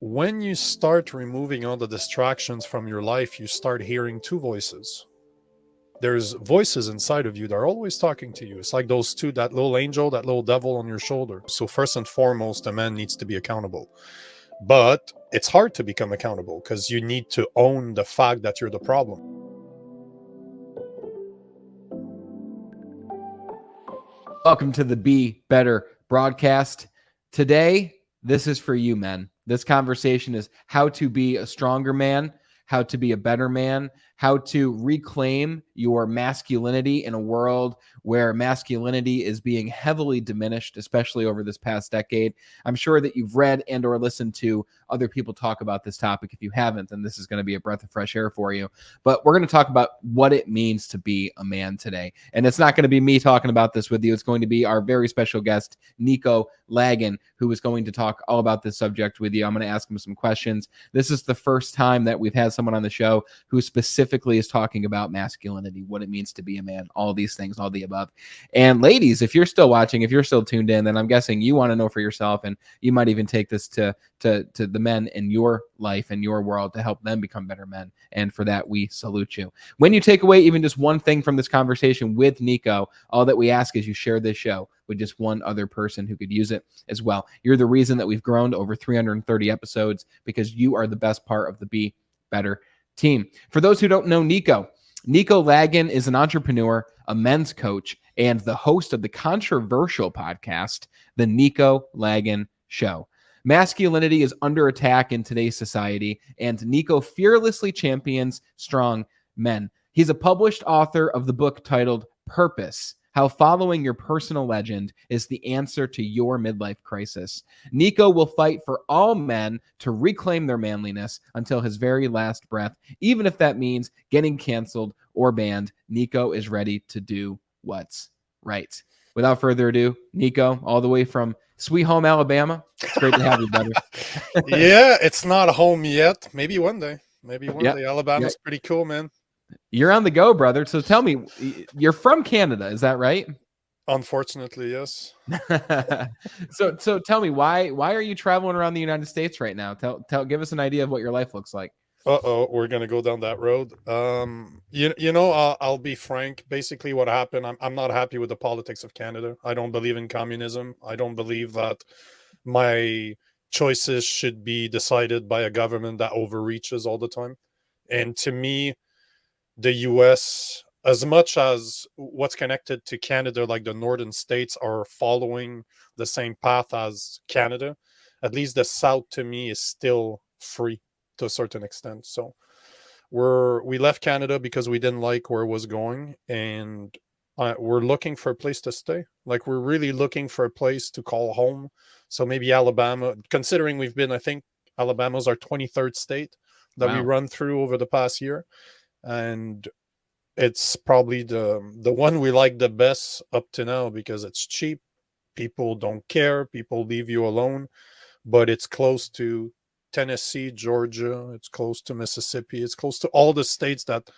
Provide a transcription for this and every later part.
when you start removing all the distractions from your life, you start hearing two voices. There's voices inside of you that are always talking to you. It's like those two, that little angel, that little devil on your shoulder. So first and foremost, a man needs to be accountable. But it's hard to become accountable because you need to own the fact that you're the problem. Welcome to the Be Better broadcast. Today, this is for you, men. This conversation is how to be a stronger man, how to be a better man, how to reclaim your masculinity in a world where masculinity is being heavily diminished, especially over this past decade. I'm sure that you've read and or listened to other people talk about this topic. If you haven't, then this is going to be a breath of fresh air for you. But we're going to talk about what it means to be a man today. And it's not going to be me talking about this with you. It's going to be our very special guest, Nico Lagan, who is going to talk all about this subject with you. I'm going to ask him some questions. This is the first time that we've had someone on the show who specifically is talking about masculinity, what it means to be a man, all these things, all the above. And ladies, if you're still watching, if you're still tuned in, then I'm guessing you want to know for yourself, and you might even take this to the men in your life and your world to help them become better men. And for that, we salute you. When you take away even just one thing from this conversation with Nico, all that we ask is you share this show with just one other person who could use it as well. You're the reason that we've grown to over 330 episodes, because you are the best part of the Be Better team. For those who don't know Nico Lagan is an entrepreneur, a men's coach, and the host of the controversial podcast, The Nico Lagan Show. Masculinity is under attack in today's society, and Nico fearlessly champions strong men. He's a published author of the book titled Purpose: How Following Your Personal Legend is the Answer to Your Midlife Crisis. Nico will fight for all men to reclaim their manliness until his very last breath, even if that means getting canceled or banned. Nico is ready to do what's right. Without further ado, Nico, all the way from Sweet Home, Alabama. It's great to have you, brother. Yeah, it's not home yet. Maybe one day. Alabama's pretty cool, man. You're on the go, brother. So tell me, you're from Canada, is that right? Unfortunately, yes. So tell me, why are you traveling around the United States right now? Give us an idea of what your life looks like. We're gonna go down that road. I'll be frank. Basically, what happened, I'm not happy with the politics of Canada. I don't believe in communism. I don't believe that my choices should be decided by a government that overreaches all the time. And to me, the US, as much as what's connected to Canada, like the northern states, are following the same path as Canada, at least the South, to me, is still free to a certain extent. So we left Canada because we didn't like where it was going, and we're looking for a place to stay. Like, we're really looking for a place to call home. So maybe Alabama, considering I think Alabama's our 23rd state that we run through over the past year. And it's probably the one we like the best up to now, because it's cheap. People don't care. People leave you alone. But it's close to Tennessee, Georgia. It's close to Mississippi. It's close to all the states that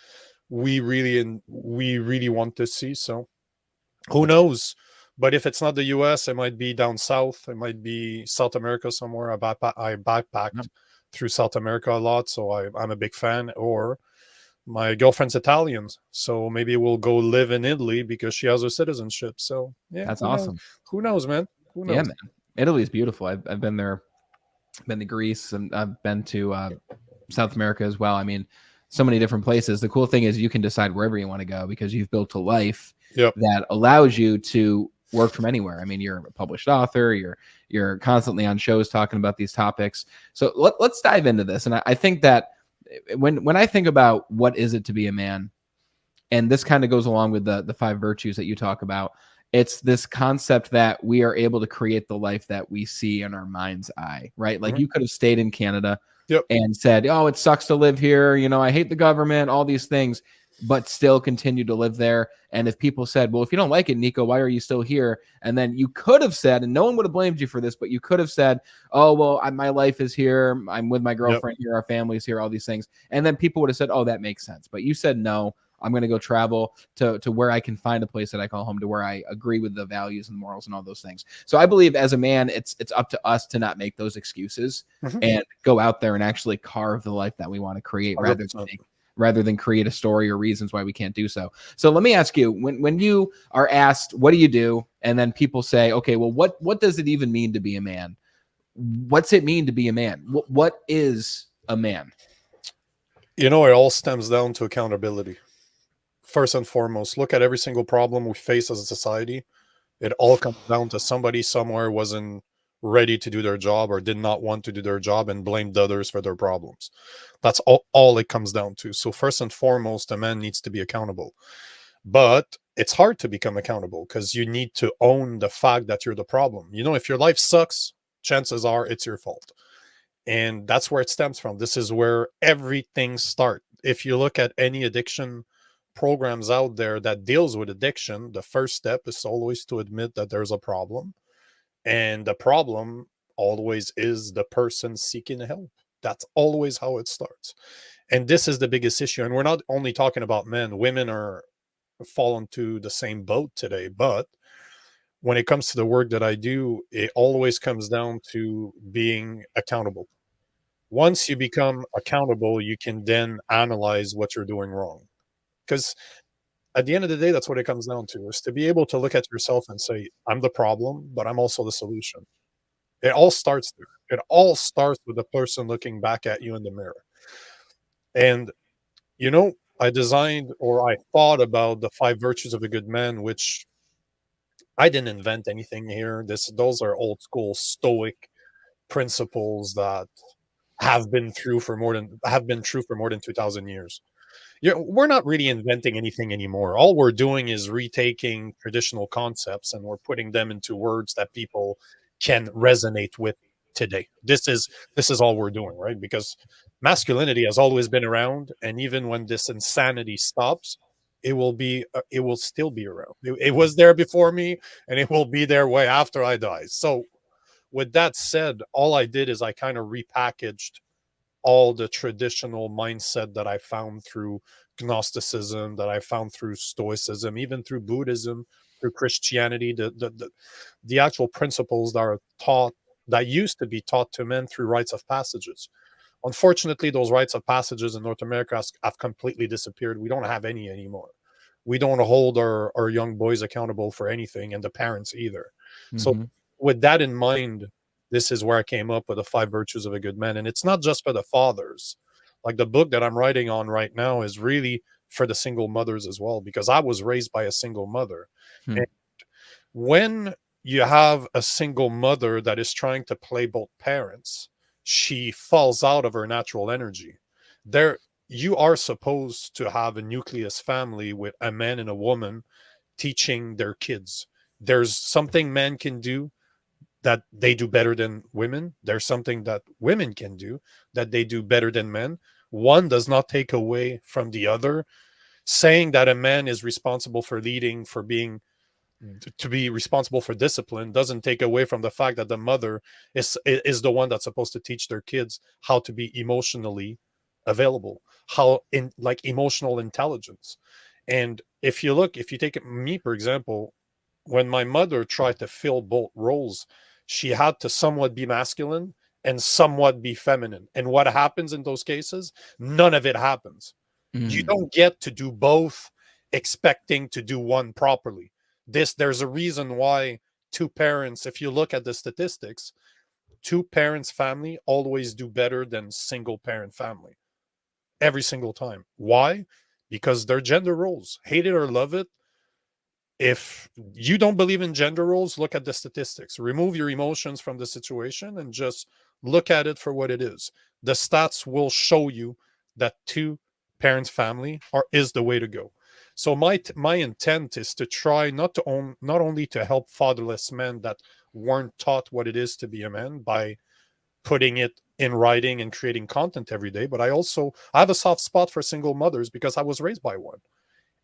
we really want to see. So who knows? But if it's not the US, it might be down south. It might be South America somewhere. I backpacked through South America a lot, so I'm a big fan. Or my girlfriend's Italian, so maybe we'll go live in Italy because she has her citizenship. So yeah, that's awesome. Who knows, man? Who knows? Yeah, man. Italy is beautiful. I've been there. Been to Greece, and I've been to South America as well. I mean, so many different places. The cool thing is you can decide wherever you want to go, because you've built a life that allows you to work from anywhere. I mean, you're a published author. You're constantly on shows talking about these topics. So let's dive into this. And I think that when I think about what is it to be a man, and this kind of goes along with the 5 virtues that you talk about, it's this concept that we are able to create the life that we see in our mind's eye, right? Like, you could have stayed in Canada and said, oh, it sucks to live here. You know, I hate the government, all these things, but still continue to live there. And if people said, well, if you don't like it, Nico, why are you still here? And then you could have said, and no one would have blamed you for this, but you could have said, oh, well, my life is here. I'm with my girlfriend here. Our family's here, all these things. And then people would have said, oh, that makes sense. But you said, no, I'm going to go travel to where I can find a place that I call home, to where I agree with the values and morals and all those things. So I believe as a man, it's up to us to not make those excuses and go out there and actually carve the life that we want to create, 100%. rather than create a story or reasons why we can't do so. So let me ask you, when you are asked, what do you do? And then people say, okay, well, what does it even mean to be a man? What's it mean to be a man? What is a man? It all stems down to accountability. First and foremost, look at every single problem we face as a society. It all comes down to somebody somewhere wasn't ready to do their job or did not want to do their job and blamed others for their problems. That's all it comes down to. So first and foremost, a man needs to be accountable. But it's hard to become accountable because you need to own the fact that you're the problem. If your life sucks, chances are it's your fault. And that's where it stems from. This is where everything starts. If you look at any addiction programs out there that deals with addiction, the first step is always to admit that there's a problem. And the problem always is the person seeking help. That's always how it starts. And this is the biggest issue. And we're not only talking about men, women are fallen to the same boat today. But when it comes to the work that I do, it always comes down to being accountable. Once you become accountable, you can then analyze what you're doing wrong. Because at the end of the day, that's what it comes down to, is to be able to look at yourself and say, I'm the problem, but I'm also the solution. It all starts there. It all starts with the person looking back at you in the mirror. And, I designed, or I thought about the five virtues of a good man, which I didn't invent anything here. Those are old school Stoic principles that have been true for more than 2,000 years. We're not really inventing anything anymore. All we're doing is retaking traditional concepts and we're putting them into words that people can resonate with today. This is all we're doing, right? Because masculinity has always been around, and even when this insanity stops, it will still be around. It was there before me, and it will be there way after I die. So, with that said, all I did is I kind of repackaged all the traditional mindset that I found through Gnosticism, that I found through Stoicism, even through Buddhism, through Christianity, the actual principles that are taught, that used to be taught to men through rites of passages. Unfortunately, those rites of passages in North America have completely disappeared. We don't have any anymore. We don't hold our young boys accountable for anything, and the parents either. So, Mm-hmm. with that in mind, this is where I came up with the five virtues of a good man. And it's not just for the fathers. Like the book that I'm writing on right now is really for the single mothers as well, because I was raised by a single mother. Hmm. And when you have a single mother that is trying to play both parents, she falls out of her natural energy. There, you are supposed to have a nucleus family with a man and a woman teaching their kids. There's something men can do that they do better than women. There's something that women can do that they do better than men. One does not take away from the other. Saying that a man is responsible for leading, for being to be responsible for discipline, doesn't take away from the fact that the mother is the one that's supposed to teach their kids how to be emotionally available, how in like emotional intelligence. And if you take me for example, when my mother tried to fill both roles, she had to somewhat be masculine and somewhat be feminine. And what happens in those cases? None of it happens. You Mm. don't get to do both expecting to do one properly. There's a reason why two parents, if you look at the statistics, two parents family always do better than single parent family every single time. Why? Because they're gender roles. Hate it or love it, if you don't believe in gender roles, look at the statistics. Remove your emotions from the situation and just look at it for what it is. The stats will show you that two parents family is the way to go. So my intent is to try not only to help fatherless men that weren't taught what it is to be a man by putting it in writing and creating content every day, but I have a soft spot for single mothers because I was raised by one,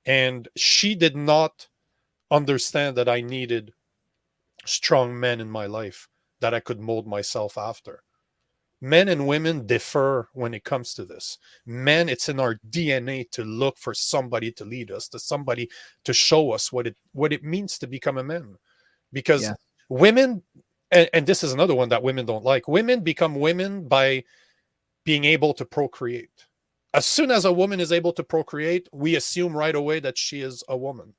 and she did not understand that I needed strong men in my life that I could mold myself after. Men and women differ when it comes to this. Men, it's in our DNA to look for somebody to lead us, to somebody to show us what it means to become a man. Because Yeah. women, and this is another one that women don't like, women become women by being able to procreate. As soon as a woman is able to procreate, we assume right away that she is a woman.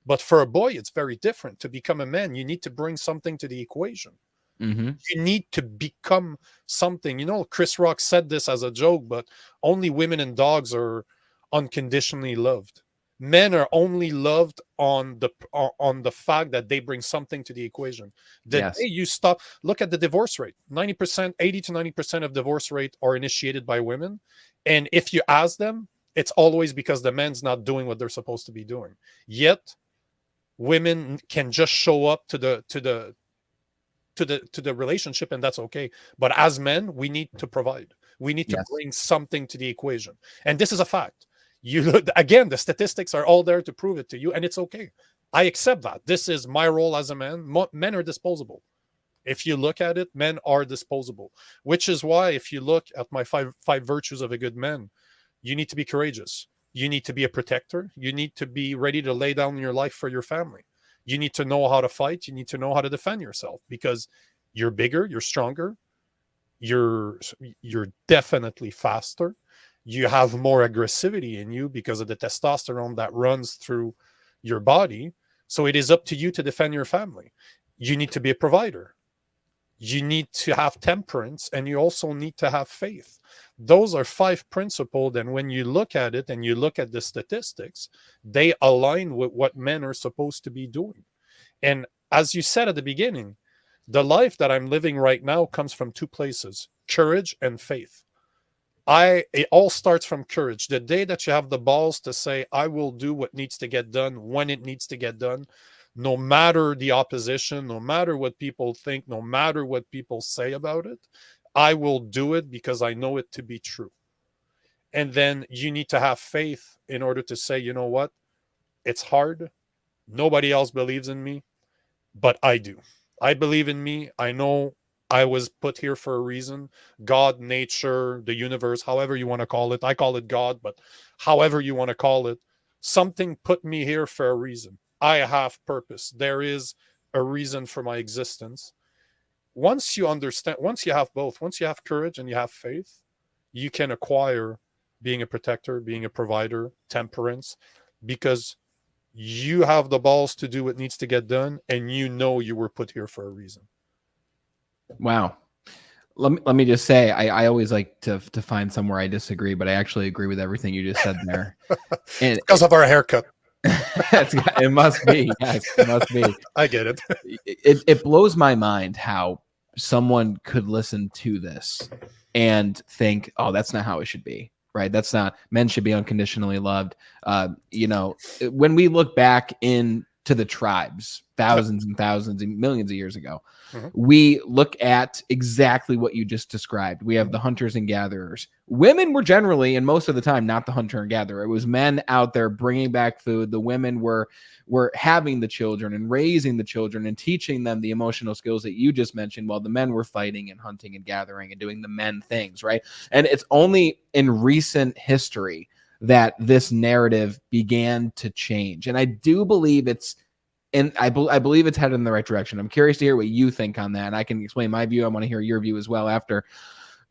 But for a boy, it's very different. To become a man, you need to bring something to the equation. Mm-hmm. You need to become something. You know, Chris Rock said this as a joke, but only women and dogs are unconditionally loved. Men are only loved on the fact that they bring something to the equation. The Yes. day you stop, look at the divorce rate. 90%, 80 to 90% of divorce rate are initiated by women. And if you ask them, it's always because the man's not doing what they're supposed to be doing. Yet women can just show up to the relationship, and that's okay. But as men, we need to provide. We need to Yes. bring something to the equation, and this is a fact. You again, the statistics are all there to prove it to you, and it's okay. I accept that. This is my role as a man. Men are disposable. If you look at it, men are disposable, which is why if you look at my five virtues of a good man, you need to be courageous. You need to be a protector. You need to be ready to lay down your life for your family. You need to know how to fight. You need to know how to defend yourself because you're bigger, you're stronger, you're definitely faster. You have more aggressivity in you because of the testosterone that runs through your body. So it is up to you to defend your family. You need to be a provider. You need to have temperance, and you also need to have faith. Those are 5 principles, and when you look at it and you look at the statistics, they align with what men are supposed to be doing. And as you said at the beginning, the life that I'm living right now comes from 2 places: courage and faith. It all starts from courage. The day that you have the balls to say, I will do what needs to get done when it needs to get done, no matter the opposition, no matter what people think, no matter what people say about it, I will do it because I know it to be true. And then you need to have faith in order to say, you know what? It's hard. Nobody else believes in me, but I do. I believe in me. I know I was put here for a reason. God, nature, the universe, however you want to call it. I call it God, but however you want to call it, something put me here for a reason. I have purpose. There is a reason for my existence. Once you understand, once you have both, once you have courage and you have faith, you can acquire being a protector, being a provider, temperance, because you have the balls to do what needs to get done, and you know you were put here for a reason. Wow. Let me just say, I always like to find somewhere I disagree, but I actually agree with everything you just said there. And Because of our haircut. it must be. Yes, it must be. I get it. It blows my mind how someone could listen to this and think, oh, that's not how it should be. Right. That's not, men should be unconditionally loved. When we look back into the tribes, thousands and thousands and millions of years ago, we look at exactly what you just described. We have the hunters and gatherers. Women were generally, and most of the time, not the hunter and gatherer. It was men out there bringing back food. The women were having the children and raising the children and teaching them the emotional skills that you just mentioned, while the men were fighting and hunting and gathering and doing the men things, right? And it's only in recent history that this narrative began to change. And I do believe I believe it's headed in the right direction. I'm curious to hear what you think on that. And I can explain my view. I want to hear your view as well after.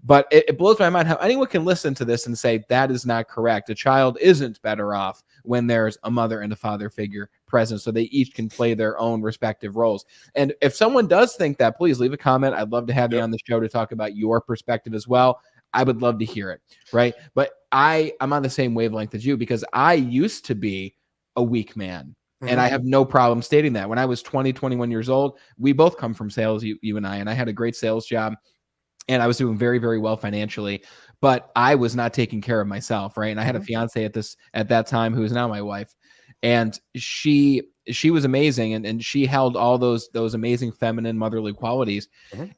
But it blows my mind how anyone can listen to this and say that is not correct. A child isn't better off when there's a mother and a father figure present, so they each can play their own respective roles. And if someone does think that, please leave a comment. I'd love to have you on the show to talk about your perspective as well. I would love to hear it, right? But I'm on the same wavelength as you, because I used to be a weak man. And I have no problem stating that. When I was 20, 21 years old, we both come from sales, you and I had a great sales job, and I was doing very, very well financially, but I was not taking care of myself, right? And I had a fiance at that time who is now my wife, and she was amazing, and she held all those amazing feminine motherly qualities.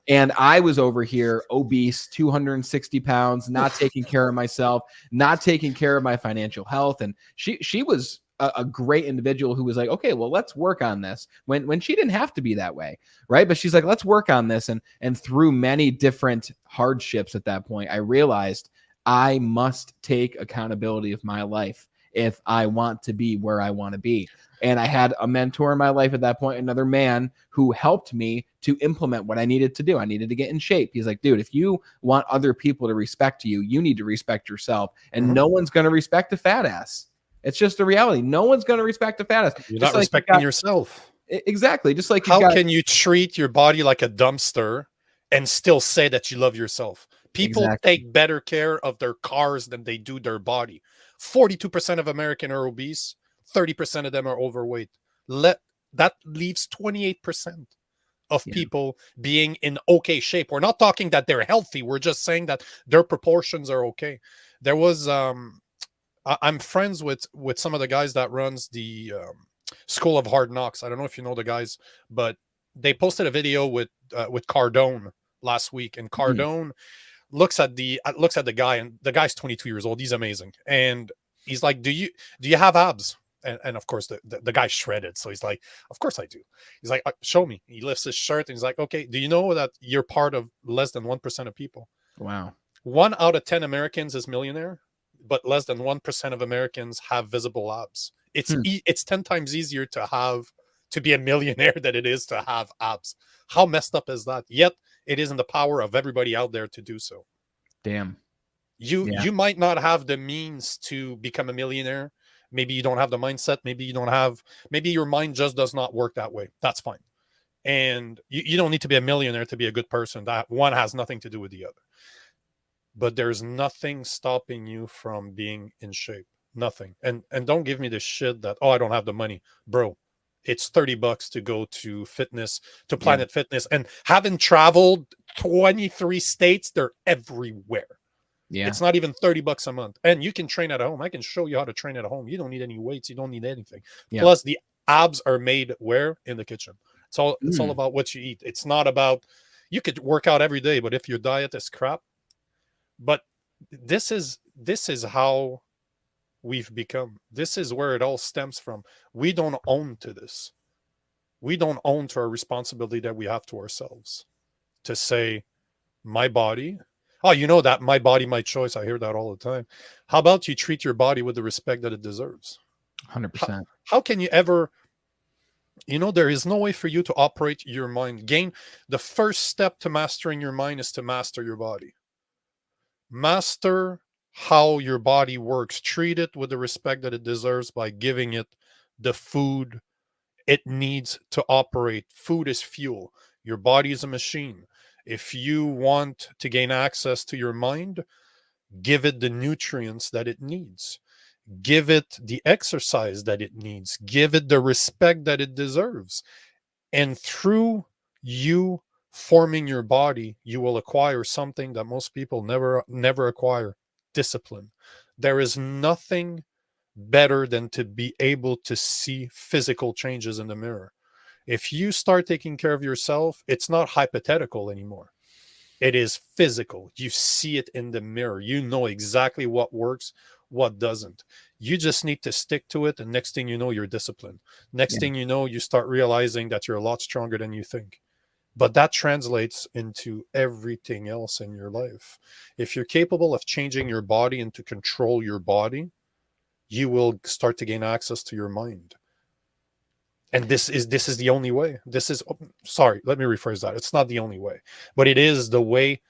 And I was over here obese, 260 pounds, not taking care of myself, not taking care of my financial health. And she was a great individual who was like, okay, well, let's work on this when she didn't have to be that way. Right. But she's like, let's work on this. And through many different hardships at that point, I realized I must take accountability of my life if I want to be where I want to be. And I had a mentor in my life at that point, another man who helped me to implement what I needed to do. I needed to get in shape. He's like, dude, if you want other people to respect you, you need to respect yourself. And no one's going to respect a fat ass. It's just a reality. No one's going to respect a fat ass. You're just not respecting yourself. Exactly. Just like how can you treat your body like a dumpster and still say that you love yourself? People take better care of their cars than they do their body. 42% of Americans are obese. 30% of them are overweight. That leaves 28% of people being in okay shape. We're not talking that they're healthy. We're just saying that their proportions are okay. There was I'm friends with some of the guys that runs the School of Hard Knocks. I don't know if you know the guys, but they posted a video with Cardone last week, and Cardone looks at the guy, and the guy's 22 years old. He's amazing, and he's like, do you have abs? And of course the guy's shredded, so he's like, of course I do. He's like, show me. He lifts his shirt and he's like, okay, do you know that you're part of less than 1% of people? Wow. 1 out of 10 Americans is millionaire, but less than 1% of Americans have visible abs. It's 10 times easier to be a millionaire than it is to have abs. How messed up is that? Yet it is in the power of everybody out there to do so. Damn. You might not have the means to become a millionaire. Maybe you don't have the mindset. Maybe your mind just does not work that way. That's fine. And you don't need to be a millionaire to be a good person. That one has nothing to do with the other. But there's nothing stopping you from being in shape. Nothing. And don't give me this shit that, I don't have the money. Bro, it's $30 to go to Planet Fitness. And having traveled 23 states, they're everywhere. Yeah. It's not even $30 a month. And you can train at home. I can show you how to train at home. You don't need any weights. You don't need anything. Yeah. Plus, the abs are made where? In the kitchen. It's all about what you eat. It's not about, you could work out every day, but if your diet is crap. But this is how we've become. This is where it all stems from. We don't own to this. We don't own to our responsibility that we have to ourselves to say, my body. Oh, you know that my body, my choice. I hear that all the time. How about you treat your body with the respect that it deserves? 100%. How can you ever, there is no way for you to operate your mind. The first step to mastering your mind is to master your body. Master how your body works. Treat it with the respect that it deserves by giving it the food it needs to operate. Food is fuel. Your body is a machine. If you want to gain access to your mind, give it the nutrients that it needs. Give it the exercise that it needs. Give it the respect that it deserves. And through you forming your body, you will acquire something that most people never acquire: discipline. There is nothing better than to be able to see physical changes in the mirror. If you start taking care of yourself, it's not hypothetical anymore. It is physical. You see it in the mirror. You know exactly what works, what doesn't. You just need to stick to it. And next thing you know, you're disciplined. Next thing you know, you start realizing that you're a lot stronger than you think. But that translates into everything else in your life. If you're capable of changing your body and to control your body, you will start to gain access to your mind. And this is the only way. Sorry, let me rephrase that. It's not the only way, but it is the way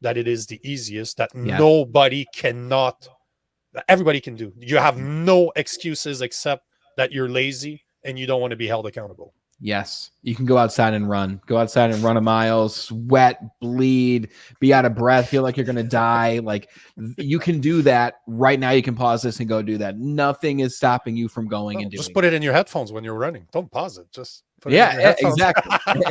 that it is the easiest, that everybody can do. You have no excuses except that you're lazy and you don't want to be held accountable. Yes, you can go outside and run. Go outside and run a mile, sweat, bleed, be out of breath, feel like you're going to die. Like, you can do that right now. You can pause this and go do that. Nothing is stopping you from going and doing it. Just put it in your headphones when you're running. Don't pause it. Just put it in your headphones.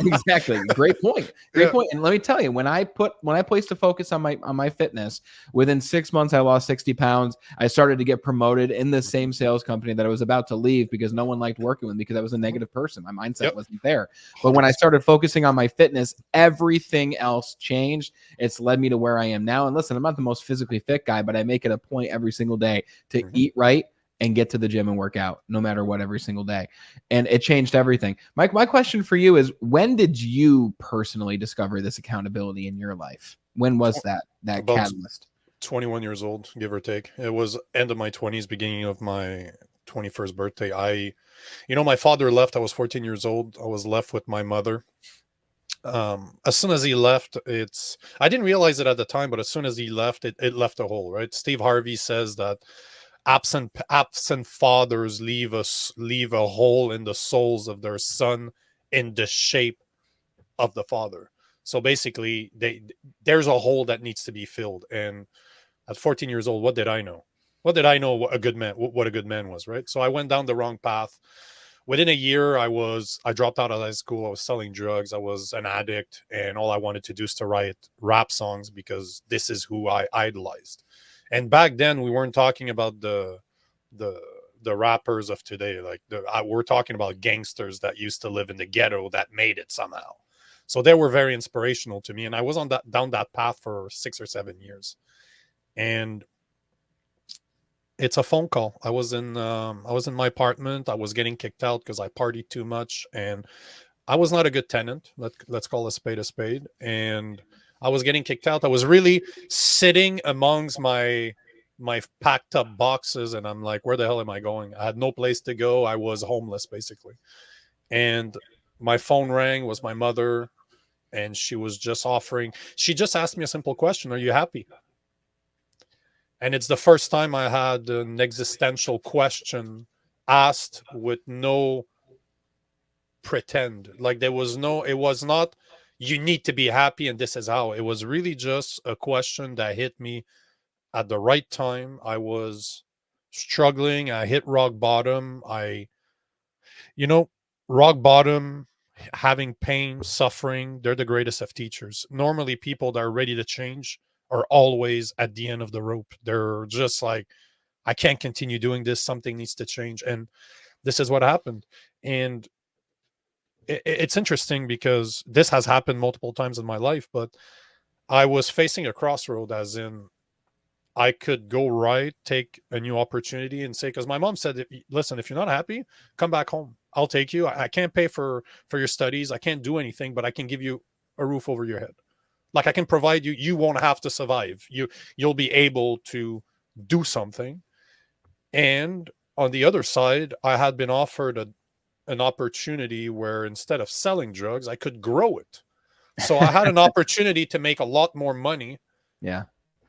Exactly. Great point. Point. And let me tell you, when I placed a focus on my fitness, within 6 months, I lost 60 pounds. I started to get promoted in the same sales company that I was about to leave because no one liked working with me because I was a negative person. My mindset wasn't there. But when I started focusing on my fitness, everything else changed. It's led me to where I am now. And listen, I'm not the most physically fit guy, but I make it a point every single day to eat right and get to the gym and work out no matter what every single day. And it changed everything. Mike, my question for you is, when did you personally discover this accountability in your life? When was that About catalyst? 21 years old, give or take. It was end of my 20s, beginning of my 21st birthday. My father left. I was 14 years old. I was left with my mother. As soon as he left, I didn't realize it at the time, but as soon as he left, it left a hole, right? Steve Harvey says that absent fathers leave a hole in the souls of their son in the shape of the father. So basically, there's a hole that needs to be filled. And at 14 years old, what did I know? What did I know what a good man was, right? So I went down the wrong path. Within a year, I dropped out of high school. I was selling drugs. I was an addict, and all I wanted to do is to write rap songs because this is who I idolized. And back then, we weren't talking about the rappers of today. Like we're talking about gangsters that used to live in the ghetto that made it somehow. So they were very inspirational to me, and I was down that path for 6 or 7 years. And it's a phone call. I was in my apartment. I was getting kicked out because I partied too much, and I was not a good tenant. Let's call a spade a spade. And I was getting kicked out. I was really sitting amongst my packed up boxes, and I'm like, where the hell am I going? I had no place to go. I was homeless basically. And my phone rang. Was my mother, and she just asked me a simple question: are you happy? And it's the first time I had an existential question asked with no pretend. Like it was not, you need to be happy and this is how. It was really just a question that hit me at the right time. I was struggling. I hit rock bottom. Rock bottom, having pain, suffering, they're the greatest of teachers. Normally, people that are ready to change are always at the end of the rope. They're just like, I can't continue doing this. Something needs to change. And this is what happened. And it's interesting because this has happened multiple times in my life, but I was facing a crossroad, as in I could go right, take a new opportunity and say, because my mom said, listen, if you're not happy, come back home. I'll take you. I can't pay for your studies. I can't do anything, but I can give you a roof over your head. Like I can provide you. You won't have to survive. You'll be able to do something. And on the other side, I had been offered an opportunity where instead of selling drugs, I could grow it. So I had an opportunity to make a lot more money. Yeah.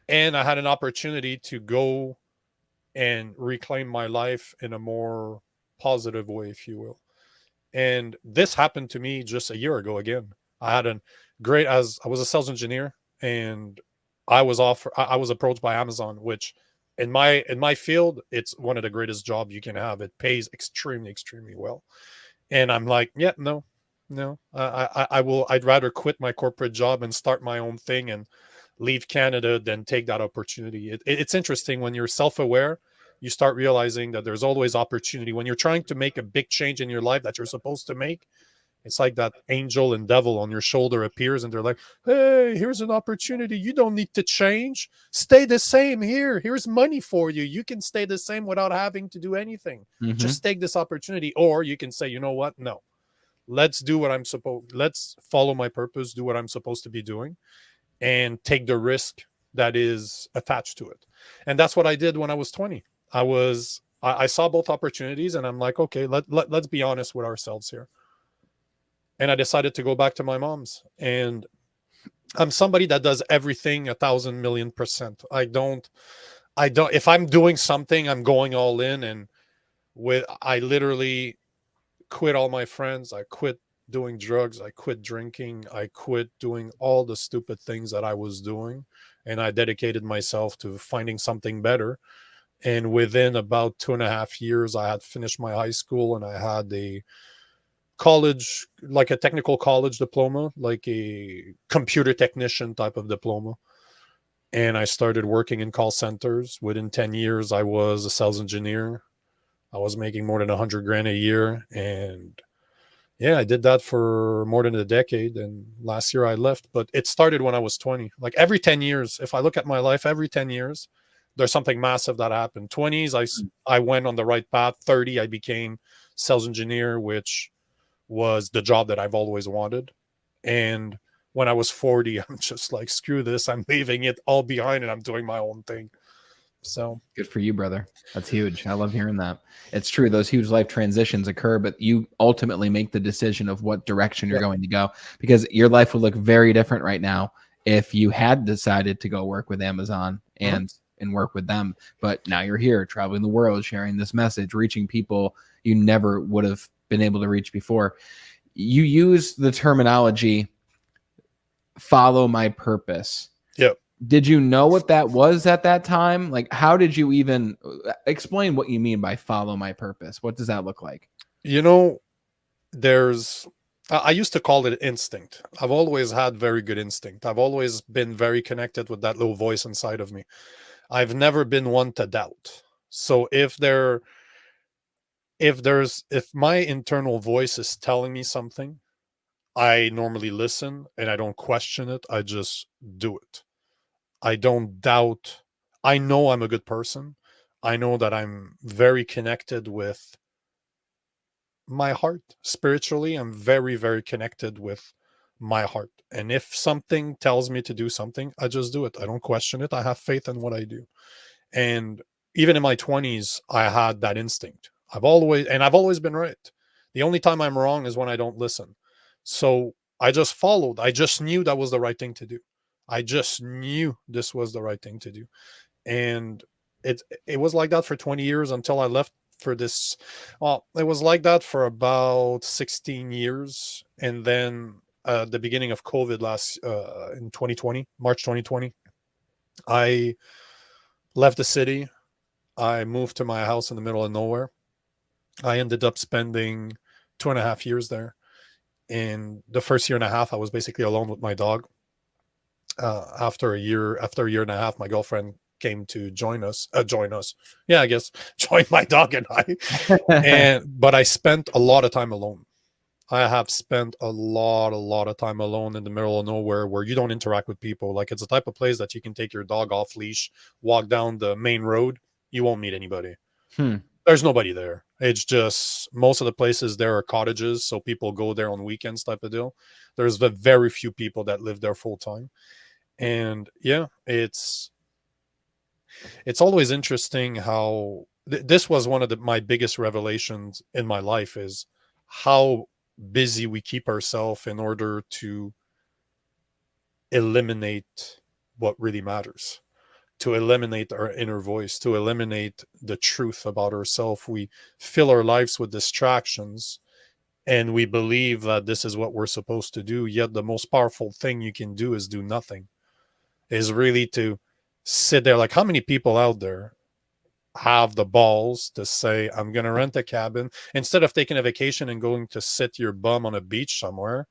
And I had an opportunity to go and reclaim my life in a more positive way, if you will. And this happened to me just a year ago again. I had I was a sales engineer, and I was approached by Amazon, which in my field, it's one of the greatest jobs you can have. It pays extremely, extremely well. And I'm like, yeah, no, I'd rather quit my corporate job and start my own thing and leave Canada than take that opportunity. It's interesting when you're self-aware, you start realizing that there's always opportunity. When you're trying to make a big change in your life that you're supposed to make, it's like that angel and devil on your shoulder appears and they're like, hey, here's an opportunity. You don't need to change. Stay the same here. Here's money for you. You can stay the same without having to do anything. Mm-hmm. Just take this opportunity. Or you can say, you know what? No, let's follow my purpose, do what I'm supposed to be doing, and take the risk that is attached to it. And that's what I did when I was 20. I saw both opportunities and I'm like, okay, let's be honest with ourselves here. And I decided to go back to my mom's. And I'm somebody that does everything 1,000,000,000%. If I'm doing something, I'm going all in. And I literally quit all my friends. I quit doing drugs. I quit drinking. I quit doing all the stupid things that I was doing. And I dedicated myself to finding something better. And within about 2.5 years, I had finished my high school and I had a college, like a technical college diploma, like a computer technician type of diploma. And I started working in call centers. Within 10 years, I was a sales engineer. I was making more than 100 grand a year. And yeah, I did that for more than a decade. And last year I left, but it started when I was 20. Like every 10 years, if I look at my life, every 10 years, There's something massive that happened. 20s, I went on the right path. 30, I became sales engineer, which was the job that I've always wanted. And when I was 40, I'm just like, screw this. I'm leaving it all behind and I'm doing my own thing. So good for you, brother. That's huge. I love hearing that. It's true. Those huge life transitions occur, but you ultimately make the decision of what direction you're going to go, because your life would look very different right now if you had decided to go work with Amazon and work with them. But now you're here traveling the world, sharing this message, reaching people you never would have been able to reach before. You use the terminology follow my purpose. Yep. Did you know what that was at that time? Like, how did you even explain what you mean by follow my purpose? What does that look like? You know, I used to call it instinct. I've always had very good instinct. I've always been very connected with that little voice inside of me. I've never been one to doubt. So if my internal voice is telling me something, I normally listen and I don't question it. I just do it. I don't doubt. I know I'm a good person. I know that I'm very connected with my heart. Spiritually, I'm very, very connected with my heart. And if something tells me to do something, I just do it. I don't question it. I have faith in what I do. And even in my 20s, I had that instinct. I've always been right. The only time I'm wrong is when I don't listen. So I just followed. I just knew that was the right thing to do. I just knew this was the right thing to do. And it was like that for 20 years until I left for this. Well, it was like that for about 16 years. And then the beginning of COVID in 2020, March 2020, I left the city. I moved to my house in the middle of nowhere. I ended up spending 2.5 years there. In the first year and a half, I was basically alone with my dog. After a year and a half, my girlfriend came to join us. Yeah, I guess join my dog and I. But I spent a lot of time alone. I have spent a lot of time alone in the middle of nowhere where you don't interact with people. Like, it's a type of place that you can take your dog off leash, walk down the main road. You won't meet anybody. There's nobody there. It's just most of the places there are cottages, so people go there on weekends type of deal. There's very few people that live there full time. And yeah, it's always interesting how this was one of my biggest revelations in my life, is how busy we keep ourselves in order to eliminate what really matters, to eliminate our inner voice, to eliminate the truth about ourselves. We fill our lives with distractions and we believe that this is what we're supposed to do. Yet the most powerful thing you can do is do nothing, is really to sit there. Like, how many people out there have the balls to say, I'm going to rent a cabin instead of taking a vacation and going to sit your bum on a beach somewhere?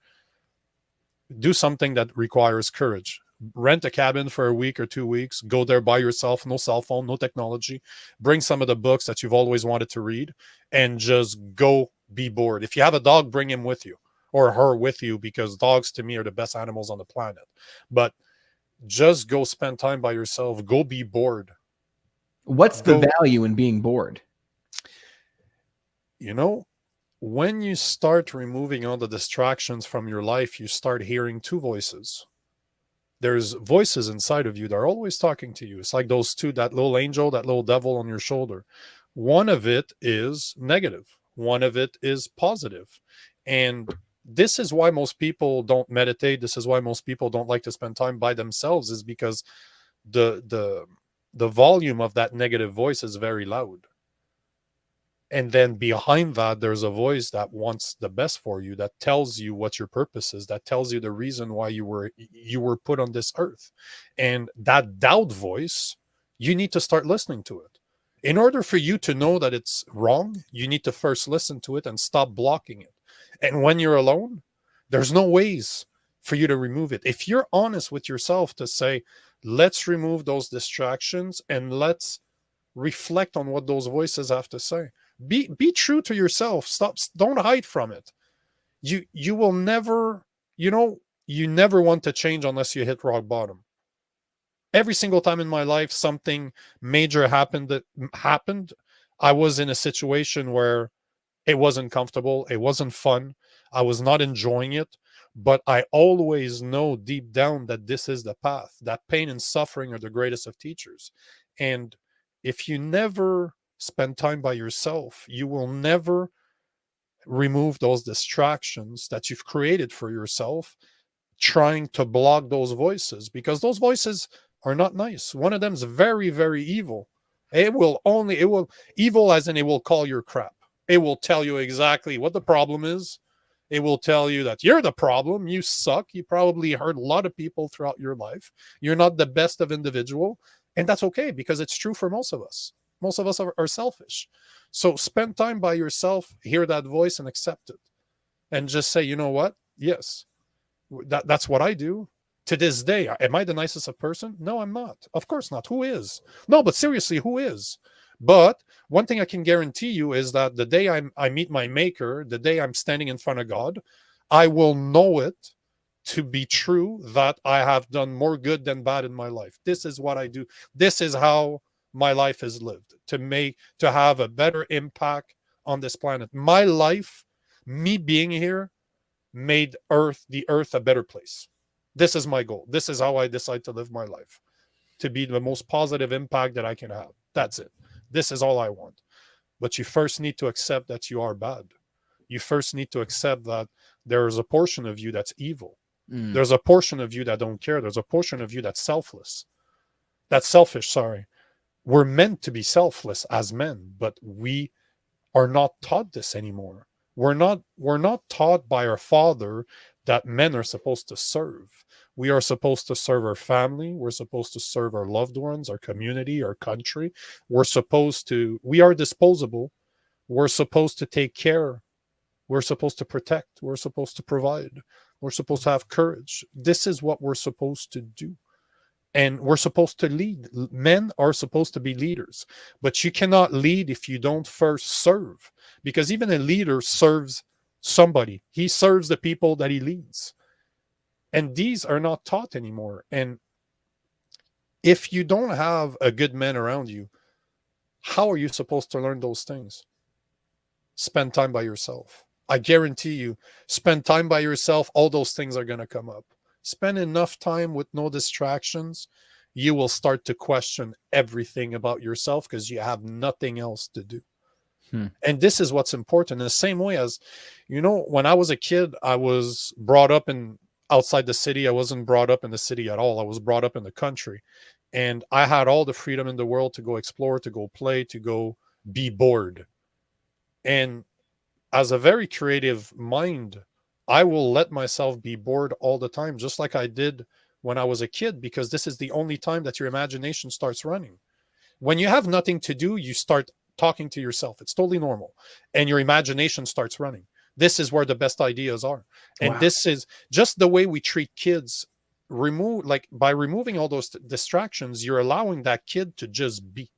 Do something that requires courage. Rent a cabin for a week or 2 weeks, go there by yourself, no cell phone, no technology, bring some of the books that you've always wanted to read, and just go be bored. If you have a dog, bring him with you or her with you, because dogs to me are the best animals on the planet. But just go spend time by yourself, go be bored. What's the value in being bored? You know, when you start removing all the distractions from your life, you start hearing two voices. There's voices inside of you that are always talking to you. It's like those two, that little angel, that little devil on your shoulder. One of it is negative, one of it is positive. And this is why most people don't meditate. This is why most people don't like to spend time by themselves, is because the volume of that negative voice is very loud. And then behind that, there's a voice that wants the best for you, that tells you what your purpose is, that tells you the reason why you were put on this earth. And that doubt voice, you need to start listening to it. In order for you to know that it's wrong, you need to first listen to it and stop blocking it. And when you're alone, there's no ways for you to remove it. If you're honest with yourself to say, let's remove those distractions and let's reflect on what those voices have to say. Be true to yourself. Don't hide from it. You will never, you never want to change unless you hit rock bottom. Every single time in my life something major happened, I was in a situation where it wasn't comfortable, it wasn't fun, I was not enjoying it, but I always know deep down that this is the path, that pain and suffering are the greatest of teachers. And if you never spend time by yourself, you will never remove those distractions that you've created for yourself, trying to block those voices, because those voices are not nice. One of them is very, very evil. It will, evil as in it will call your crap. It will tell you exactly what the problem is. It will tell you that you're the problem. You suck. You probably hurt a lot of people throughout your life. You're not the best of individual. And that's okay, because it's true for most of us. Most of us are selfish. So spend time by yourself, hear that voice and accept it. And just say, you know what? Yes, that's what I do. To this day, am I the nicest of person? No, I'm not. Of course not. Who is? No, but seriously, who is? But one thing I can guarantee you is that the day I meet my maker, the day I'm standing in front of God, I will know it to be true that I have done more good than bad in my life. This is what I do. This is how my life is lived, to have a better impact on this planet. My life, me being here, made the earth a better place. This is my goal. This is how I decide to live my life, to be the most positive impact that I can have. That's it. This is all I want. But you first need to accept that you are bad. You first need to accept that there is a portion of you that's evil. Mm. There's a portion of you that don't care. There's a portion of you that's selfless. That's selfish, sorry. We're meant to be selfless as men, but we are not taught this anymore. We're not taught by our father that men are supposed to serve. We are supposed to serve our family. We're supposed to serve our loved ones, our community, our country. We are disposable. We're supposed to take care. We're supposed to protect. We're supposed to provide. We're supposed to have courage. This is what we're supposed to do. And we're supposed to lead. Men are supposed to be leaders, but you cannot lead if you don't first serve, because even a leader serves somebody. He serves the people that he leads. And these are not taught anymore. And if you don't have a good man around you, how are you supposed to learn those things? Spend time by yourself. I guarantee you, spend time by yourself, all those things are going to come up. Spend enough time with no distractions, you will start to question everything about yourself because you have nothing else to do. And this is what's important. In the same way as, when I was a kid, I was brought up in outside the city. I wasn't brought up in the city at all. I was brought up in the country. And I had all the freedom in the world to go explore, to go play, to go be bored. And as a very creative mind, I will let myself be bored all the time, just like I did when I was a kid, because this is the only time that your imagination starts running. When you have nothing to do, you start talking to yourself. It's totally normal. And your imagination starts running. This is where the best ideas are. And this is just the way we treat kids. By removing all those distractions, you're allowing that kid to just be.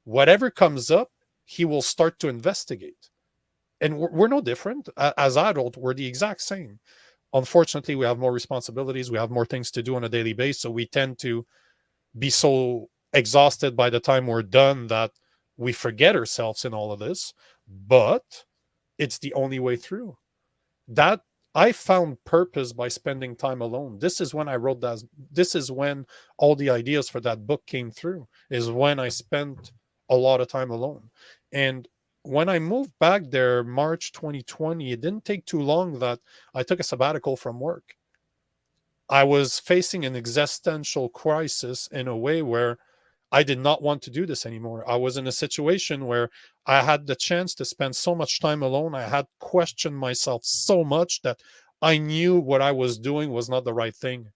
Whatever comes up, he will start to investigate. And we're no different. As adults, we're the exact same. Unfortunately, we have more responsibilities. We have more things to do on a daily basis. So we tend to be so exhausted by the time we're done that we forget ourselves in all of this. But it's the only way through. That I found purpose by spending time alone. This is when I wrote that. This is when all the ideas for that book came through, is when I spent a lot of time alone. And when I moved back there, March 2020, it didn't take too long that I took a sabbatical from work. I was facing an existential crisis in a way where I did not want to do this anymore. I was in a situation where I had the chance to spend so much time alone. I had questioned myself so much that I knew what I was doing was not the right thing.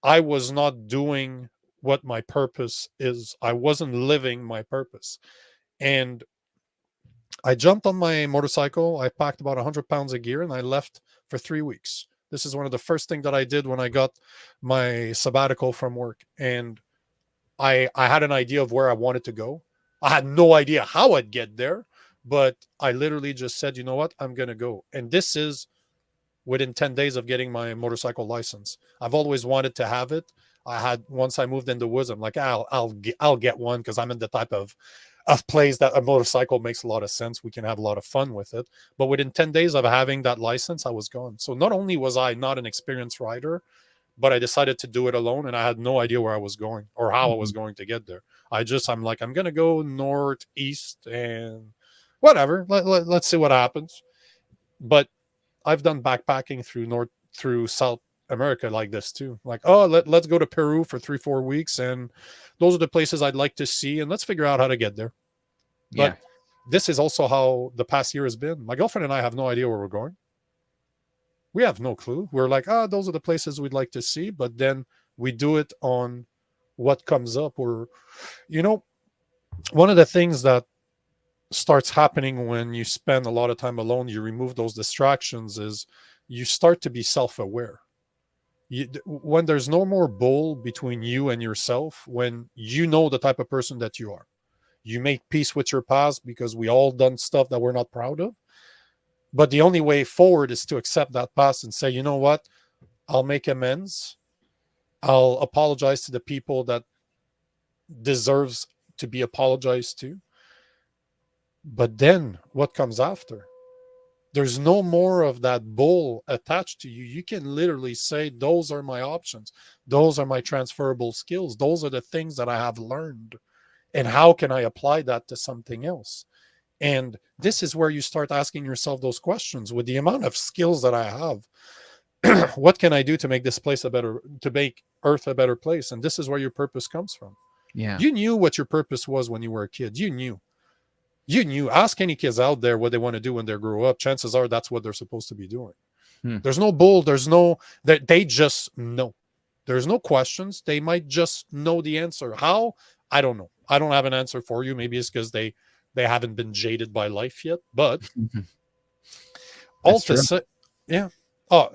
I was not doing what my purpose is. I wasn't living my purpose. And I jumped on my motorcycle. I packed about 100 pounds of gear and I left for 3 weeks. This is one of the first things that I did when I got my sabbatical from work. And I had an idea of where I wanted to go. I had no idea how I'd get there, but I literally just said, you know what, I'm going to go. And this is within 10 days of getting my motorcycle license. I've always wanted to have it. I had once I moved in the woods. I'm like, I'll get one because I'm in the type of place that a motorcycle makes a lot of sense. We can have a lot of fun with it. But within 10 days of having that license, I was gone. So not only was I not an experienced rider, but I decided to do it alone, and I had no idea where I was going or how I was going to get there. I'm like, I'm gonna go northeast and whatever. Let's see what happens. But I've done backpacking through South America like this too. Like, oh, let's go to Peru for 3-4 weeks, and those are the places I'd like to see, and let's figure out how to get there. Yeah. But this is also how the past year has been. My girlfriend and I have no idea where we're going. We have no clue. We're like, those are the places we'd like to see, but then we do it on what comes up. Or, you know, one of the things that starts happening when you spend a lot of time alone, you remove those distractions, is you start to be self-aware. When there's no more bull between you and yourself, when you know the type of person that you are, you make peace with your past because we all done stuff that we're not proud of. But the only way forward is to accept that past and say, you know what? I'll make amends. I'll apologize to the people that deserves to be apologized to. But then what comes after? There's no more of that bull attached to you. You can literally say, those are my options. Those are my transferable skills. Those are the things that I have learned. And how can I apply that to something else? And this is where you start asking yourself those questions. With the amount of skills that I have, what can I do to make this place to make Earth a better place? And this is where your purpose comes from. Yeah. You knew what your purpose was when you were a kid. You knew. Ask any kids out there what they want to do when they grow up. Chances are that's what they're supposed to be doing. There's no bull. They just know. There's no questions. They might just know the answer. How? I don't know. I don't have an answer for you. Maybe it's because they haven't been jaded by life yet. But all to say, yeah. Oh,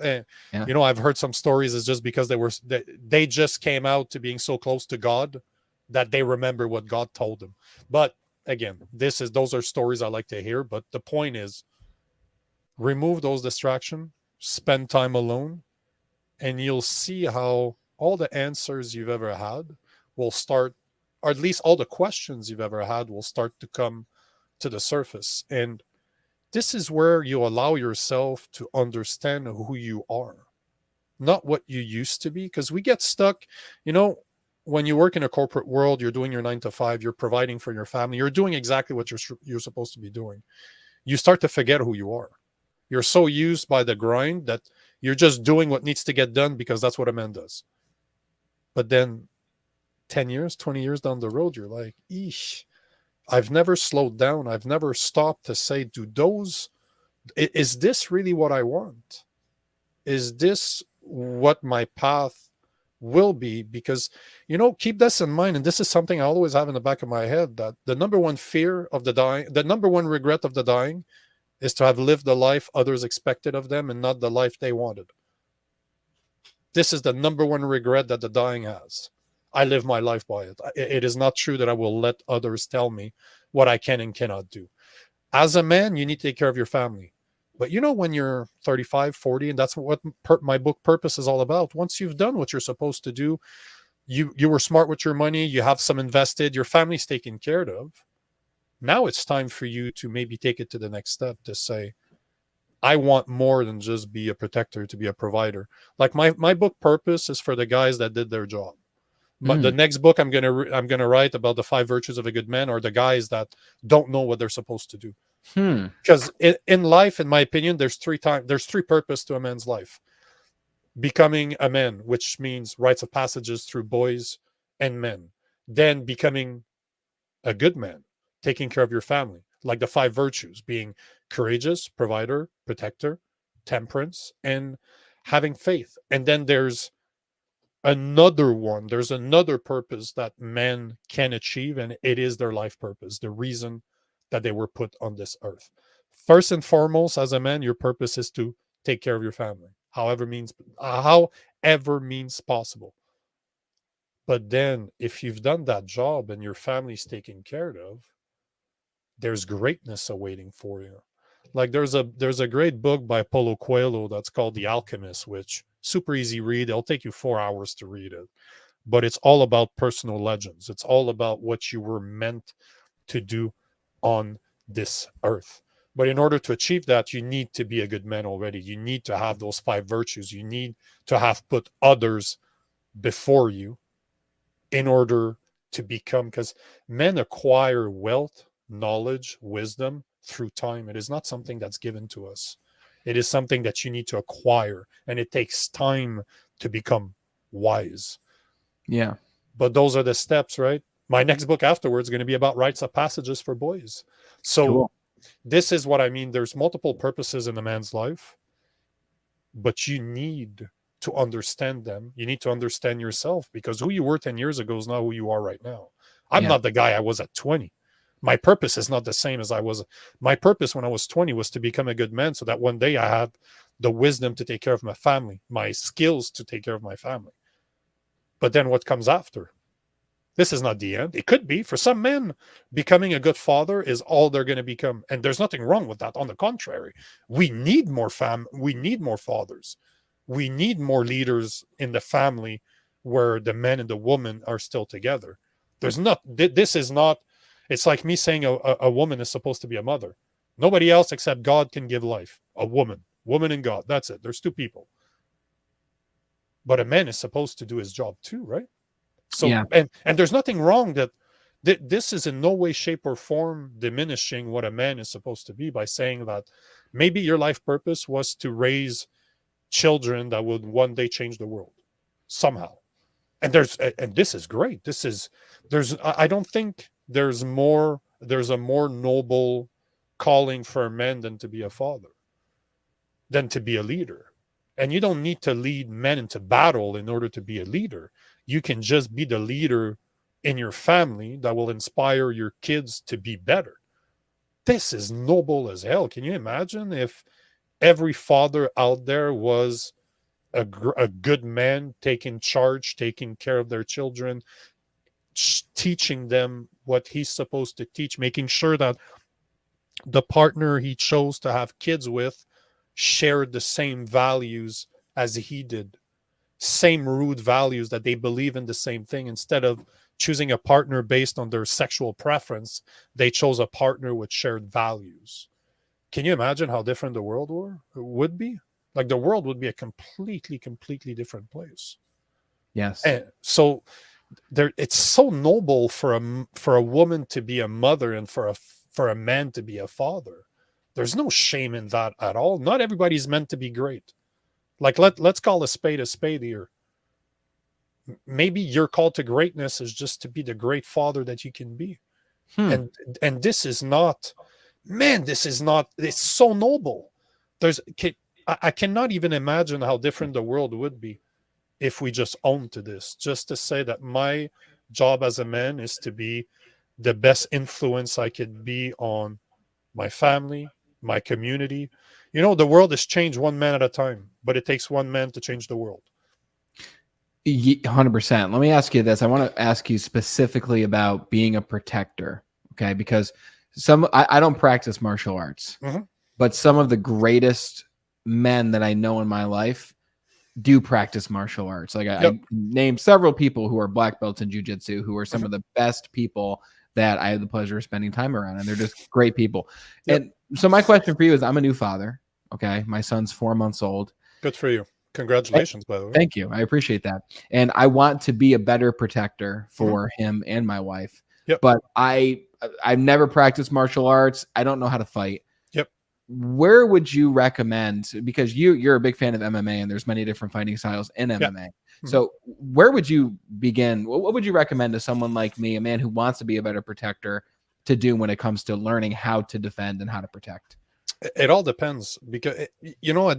Yeah. I've heard some stories is just because they just came out to being so close to God that they remember what God told them. But again, those are stories I like to hear. But the point is, remove those distractions, spend time alone, and you'll see how all the answers you've ever had will start, or at least all the questions you've ever had will start to come to the surface. And this is where you allow yourself to understand who you are, not what you used to be. Because we get stuck, when you work in a corporate world, you're doing your 9 to 5, you're providing for your family, you're doing exactly what you're supposed to be doing. You start to forget who you are. You're so used by the grind that you're just doing what needs to get done because that's what a man does. But then 10 years, 20 years down the road, you're like, eesh, I've never slowed down. I've never stopped to say, is this really what I want? Is this what my path will be? Because, keep this in mind. And this is something I always have in the back of my head, that the number one fear of the dying, the number one regret of the dying, is to have lived the life others expected of them and not the life they wanted. This is the number one regret that the dying has. I live my life by it. It is not true that I will let others tell me what I can and cannot do. As a man, you need to take care of your family. But when you're 35, 40, and that's what my book Purpose is all about. Once you've done what you're supposed to do, you were smart with your money, you have some invested, your family's taken care of. Now it's time for you to maybe take it to the next step to say, I want more than just be a protector, to be a provider. Like my book Purpose is for the guys that did their job. But the next book I'm gonna write about the 5 virtues of a good man are the guys that don't know what they're supposed to do. Because in life, in my opinion, there's three purpose to a man's life: becoming a man, which means rites of passages through boys and men; then becoming a good man, taking care of your family, like the 5 virtues, being courageous, provider, protector, temperance, and having faith. And then there's another purpose that men can achieve, and it is their life purpose, the reason that they were put on this earth. First and foremost, as a man, your purpose is to take care of your family, however means possible. But then if you've done that job and your family's taken care of, there's greatness awaiting for you. Like there's a great book by Paulo Coelho that's called The Alchemist, which super easy read. It'll take you 4 hours to read it. but it's all about personal legends. It's all about what you were meant to do on this earth. But in order to achieve that, you need to be a good man already. You need to have those 5 virtues. You need to have put others before you in order to become, because men acquire wealth, knowledge, wisdom through time. It is not something that's given to us. It is something that you need to acquire, and it takes time to become wise. Yeah. But those are the steps, right? My next book afterwards is going to be about rites of passages for boys. So Cool. this is what I mean. There's multiple purposes in a man's life, but you need to understand them. You need to understand yourself, because who you were 10 years ago is not who you are right now. I'm Yeah. not the guy I was at 20. My purpose is not the same as I was. My purpose when I was 20 was to become a good man, so that one day I had the wisdom to take care of my family, my skills to take care of my family. But then what comes after? This is not the end. It could be. For some men, becoming a good father is all they're going to become. And there's nothing wrong with that. On the contrary, we need more we need more fathers. We need more leaders in the family where the man and the woman are still together. There's not, this is not, it's like me saying a woman is supposed to be a mother. Nobody else except God can give life. A woman and God. That's it. There's 2 people. But a man is supposed to do his job too, right? So, Yeah. and there's nothing wrong that this is in no way, shape, or form diminishing what a man is supposed to be by saying that maybe your life purpose was to raise children that would one day change the world somehow. And this is great. I don't think there's a more noble calling for a man than to be a father, than to be a leader. And you don't need to lead men into battle in order to be a leader. You can just be the leader in your family that will inspire your kids to be better. This is noble as hell. Can you imagine if every father out there was a good man, taking charge, taking care of their children, teaching them what he's supposed to teach, making sure that the partner he chose to have kids with shared the same values as he did, same root values, that they believe in the same thing. Instead of choosing a partner based on their sexual preference, they chose a partner with shared values. Can you imagine how different the world would be? Like, the world would be a completely different place. Yes. And so it's so noble for a woman to be a mother and for a man to be a father. There's no shame in that at all. Not everybody's meant to be great. Like, let's call a spade here. Maybe your call to greatness is just to be the great father that you can be. And this is not, man, it's so noble. I cannot even imagine how different the world would be if we just owned to this, just to say that my job as a man is to be the best influence I could be on my family, my community. You know, the world is changed one man at a time, but it takes one man to change the world. 100%. Let me ask you this. I want to ask you specifically about being a protector. Okay. Because I don't practice martial arts, but some of the greatest men that I know in my life do practice martial arts. Like I named several people who are black belts in jiu-jitsu, who are some of the best people that I had the pleasure of spending time around, and they're just great people. And so my question for you is, I'm a new father. Okay. My son's 4 months old. Good for you. Congratulations, by the way. Thank you. I appreciate that. And I want to be a better protector for him and my wife. But I've never practiced martial arts. I don't know how to fight. Where would you recommend, because you're a big fan of MMA and there's many different fighting styles in MMA. So where would you begin? What would you recommend to someone like me, a man who wants to be a better protector, to do when it comes to learning how to defend and how to protect? It all depends, because at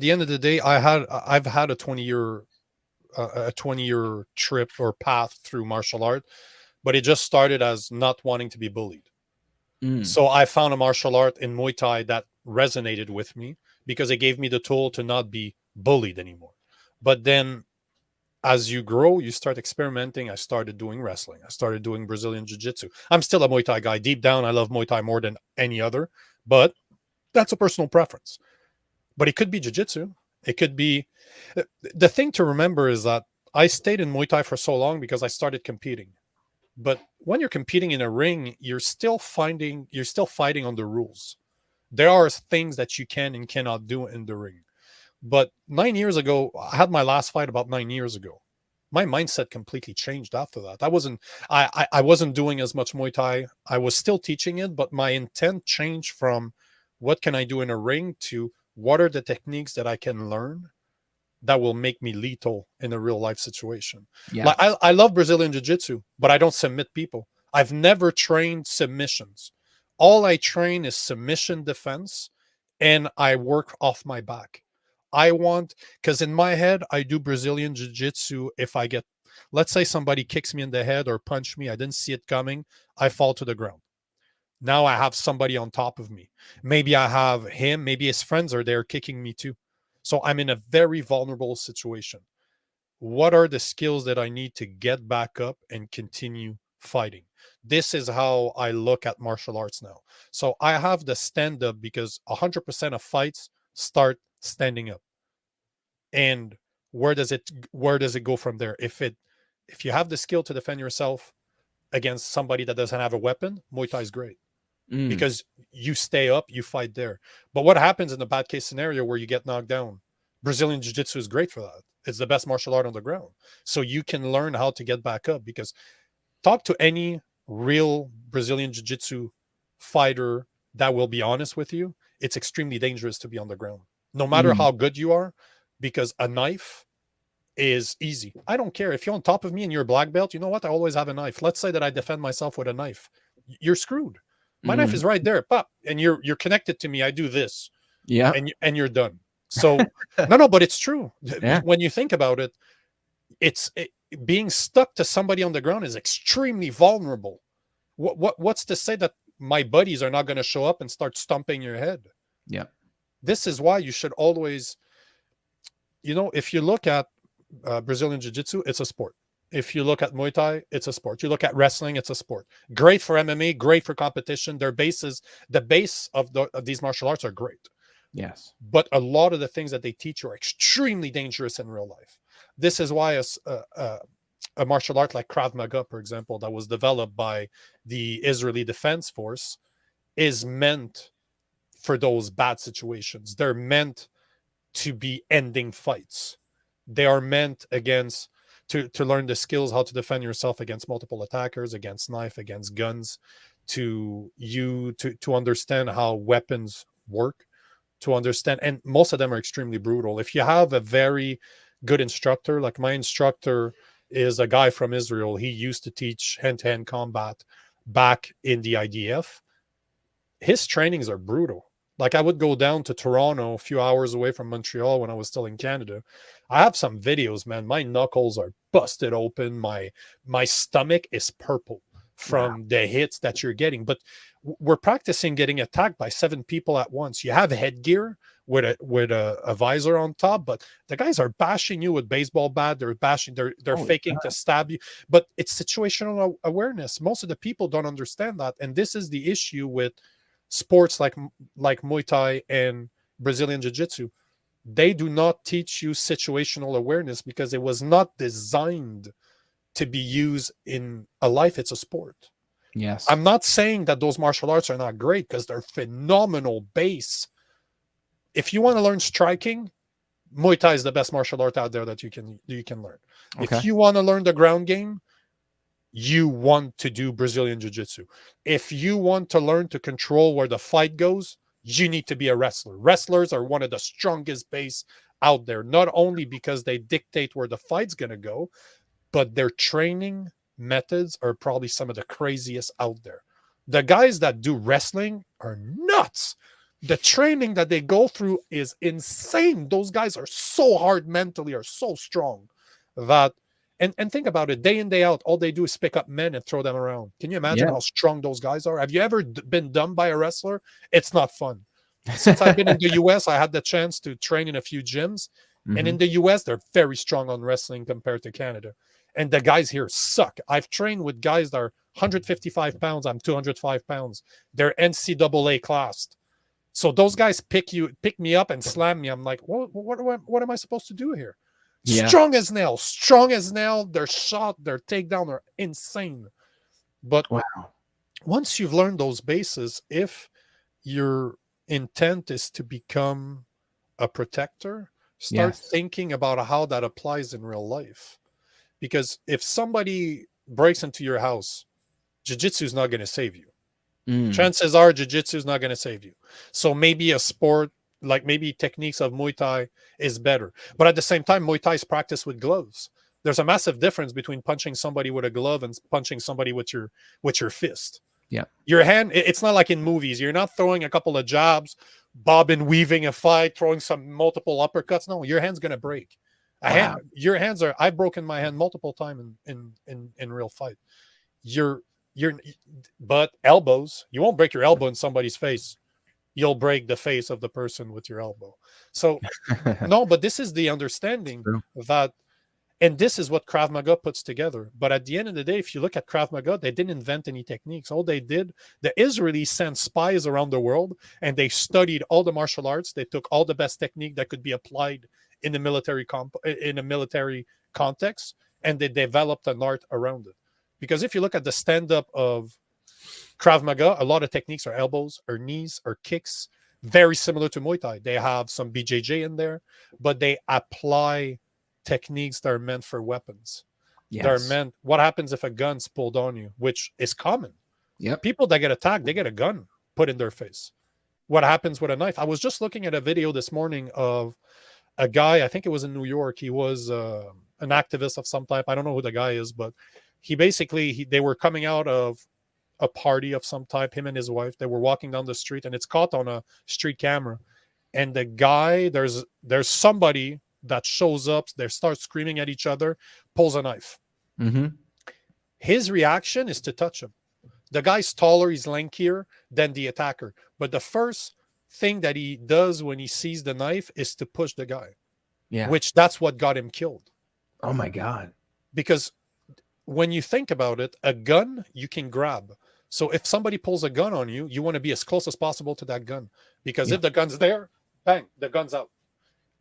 the end of the day, I've had a 20-year trip or path through martial art, but it just started as not wanting to be bullied. So I found a martial art in Muay Thai that resonated with me because it gave me the tool to not be bullied anymore. But then as you grow, you start experimenting. I started doing wrestling. I started doing Brazilian Jiu-Jitsu. I'm still a Muay Thai guy. Deep down, I love Muay Thai more than any other, but that's a personal preference. But it could be Jiu-Jitsu. It could be... The thing to remember is that I stayed in Muay Thai for so long because I started competing. But when you're competing in a ring, you're still fighting on the rules. There are things that you can and cannot do in the ring. But 9 years ago, I had my last fight about 9 years ago. My mindset completely changed after that. I wasn't doing as much Muay Thai. I was still teaching it, but my intent changed from what can I do in a ring to what are the techniques that I can learn that will make me lethal in a real life situation. Yeah. Like I love Brazilian Jiu-Jitsu, but I don't submit people. I've never trained submissions. All I train is submission defense, and I work off my back. I want, because in my head, I do Brazilian Jiu-Jitsu if I get, let's say somebody kicks me in the head or punch me, I didn't see it coming, I fall to the ground. Now I have somebody on top of me. Maybe I have him, maybe his friends are there kicking me too. So I'm in a very vulnerable situation. What are the skills that I need to get back up and continue fighting? This is how I look at martial arts now. So I have the stand up because 100% of fights start standing up. And where does it go from there? If you have the skill to defend yourself against somebody that doesn't have a weapon, Muay Thai is great Mm. because you stay up, you fight there. But what happens in the bad case scenario where you get knocked down? Brazilian Jiu Jitsu is great for that. It's the best martial art on the ground. So you can learn how to get back up because talk to any real Brazilian Jiu Jitsu fighter that will be honest with you. It's extremely dangerous to be on the ground, no matter Mm. how good you are, because a knife is easy. I don't care if you're on top of me and you're a black belt. You know what? I always have a knife. Let's say that I defend myself with a knife. You're screwed. My knife Mm. is right there, pop, and you're connected to me. I do this, Yeah. and you're done. So no, but it's true. Yeah. When you think about it, being stuck to somebody on the ground is extremely vulnerable. What's to say that my buddies are not going to show up and start stomping your head? Yeah. This is why you should always, if you look at Brazilian Jiu Jitsu, it's a sport. If you look at Muay Thai, it's a sport. You look at wrestling, it's a sport. Great for MMA, great for competition. The base of these martial arts are great. Yes. But a lot of the things that they teach you are extremely dangerous in real life. This is why a martial art like Krav Maga, for example, that was developed by the Israeli Defense Force, is meant for those bad situations. They're meant to be ending fights. They are meant against to learn the skills how to defend yourself against multiple attackers, against knife, against guns, to understand how weapons work, to understand, and most of them are extremely brutal. If you have a very good instructor, like my instructor is a guy from Israel, he used to teach hand-to-hand combat back in the IDF. His trainings are brutal. Like I would go down to Toronto, a few hours away from Montreal when I was still in Canada. I have some videos, man. My knuckles are busted open. My stomach is purple from the hits that you're getting. But we're practicing getting attacked by 7 people at once. You have headgear with a visor on top, but the guys are bashing you with baseball bat. They're Holy faking to stab you. But it's situational awareness. Most of the people don't understand that, and this is the issue with sports like Muay Thai and Brazilian Jiu-Jitsu. They do not teach you situational awareness because it was not designed to be used in a life. It's a sport. Yes. I'm not saying that those martial arts are not great because they're phenomenal base. If you want to learn striking, Muay Thai is the best martial art out there that you can learn. Okay. If you want to learn the ground game, you want to do Brazilian Jiu-Jitsu. If you want to learn to control where the fight goes, you need to be a wrestler. Wrestlers are one of the strongest base out there, not only because they dictate where the fight's going to go, but their training methods are probably some of the craziest out there. The guys that do wrestling are nuts. The training that they go through is insane. Those guys are so hard mentally, are so strong that and think about it, day in, day out, all they do is pick up men and throw them around. Can you imagine Yeah. how strong those guys are? Have you ever been done by a wrestler? It's not fun. Since I've been in the US, I had the chance to train in a few gyms. And in Mhm. the US, they're very strong on wrestling compared to Canada. And the guys here suck. I've trained with guys that are 155 pounds. I'm 205 pounds. They're NCAA classed. So those guys pick me up and slam me. I'm like, what am I supposed to do here? Yeah. Strong as nails, strong as nail. Their shot, their takedown are insane. But Wow. once you've learned those bases, if your intent is to become a protector, start Yes. thinking about how that applies in real life. Because if somebody breaks into your house, jiu-jitsu is not going to save you. Mm. Chances are jiu-jitsu is not going to save you. So maybe a sport, like maybe techniques of Muay Thai is better. But at the same time, Muay Thai is practiced with gloves. There's a massive difference between punching somebody with a glove and punching somebody with your fist. Yeah. Your hand, it's not like in movies. You're not throwing a couple of jabs, bobbing, weaving a fight, throwing some multiple uppercuts. No, your hand's gonna break. Wow. Your hands are. I've broken my hand multiple times in real fight. You're you're, but elbows. You won't break your elbow in somebody's face. You'll break the face of the person with your elbow. So no, but this is the understanding True. that, and this is what Krav Maga puts together. But at the end of the day, if you look at Krav Maga, they didn't invent any techniques. All they did, the Israelis sent spies around the world and they studied all the martial arts. They took all the best technique that could be applied in the in a military context, and they developed an art around it. Because if you look at the stand-up of Krav Maga, a lot of techniques are elbows or knees or kicks, very similar to Muay Thai. They have some BJJ in there, but they apply techniques that are meant for weapons. They're Yes. meant. What happens if a gun's pulled on you, which is common? Yep. People that get attacked, they get a gun put in their face. What happens with a knife? I was just looking at a video this morning of a guy. I think it was in New York. He was an activist of some type. I don't know who the guy is, but he basically they were coming out of a party of some type. Him and his wife. They were walking down the street, and it's caught on a street camera. And the guy, there's somebody that shows up. They start screaming at each other. Pulls a knife. Mm-hmm. His reaction is to touch him. The guy's taller, he's lankier than the attacker. But the first thing that he does when he sees the knife is to push the guy, Yeah. which that's what got him killed. Oh my God. Because when you think about it, a gun you can grab. So if somebody pulls a gun on you, you want to be as close as possible to that gun. Because Yeah. if the gun's there, bang, the gun's out.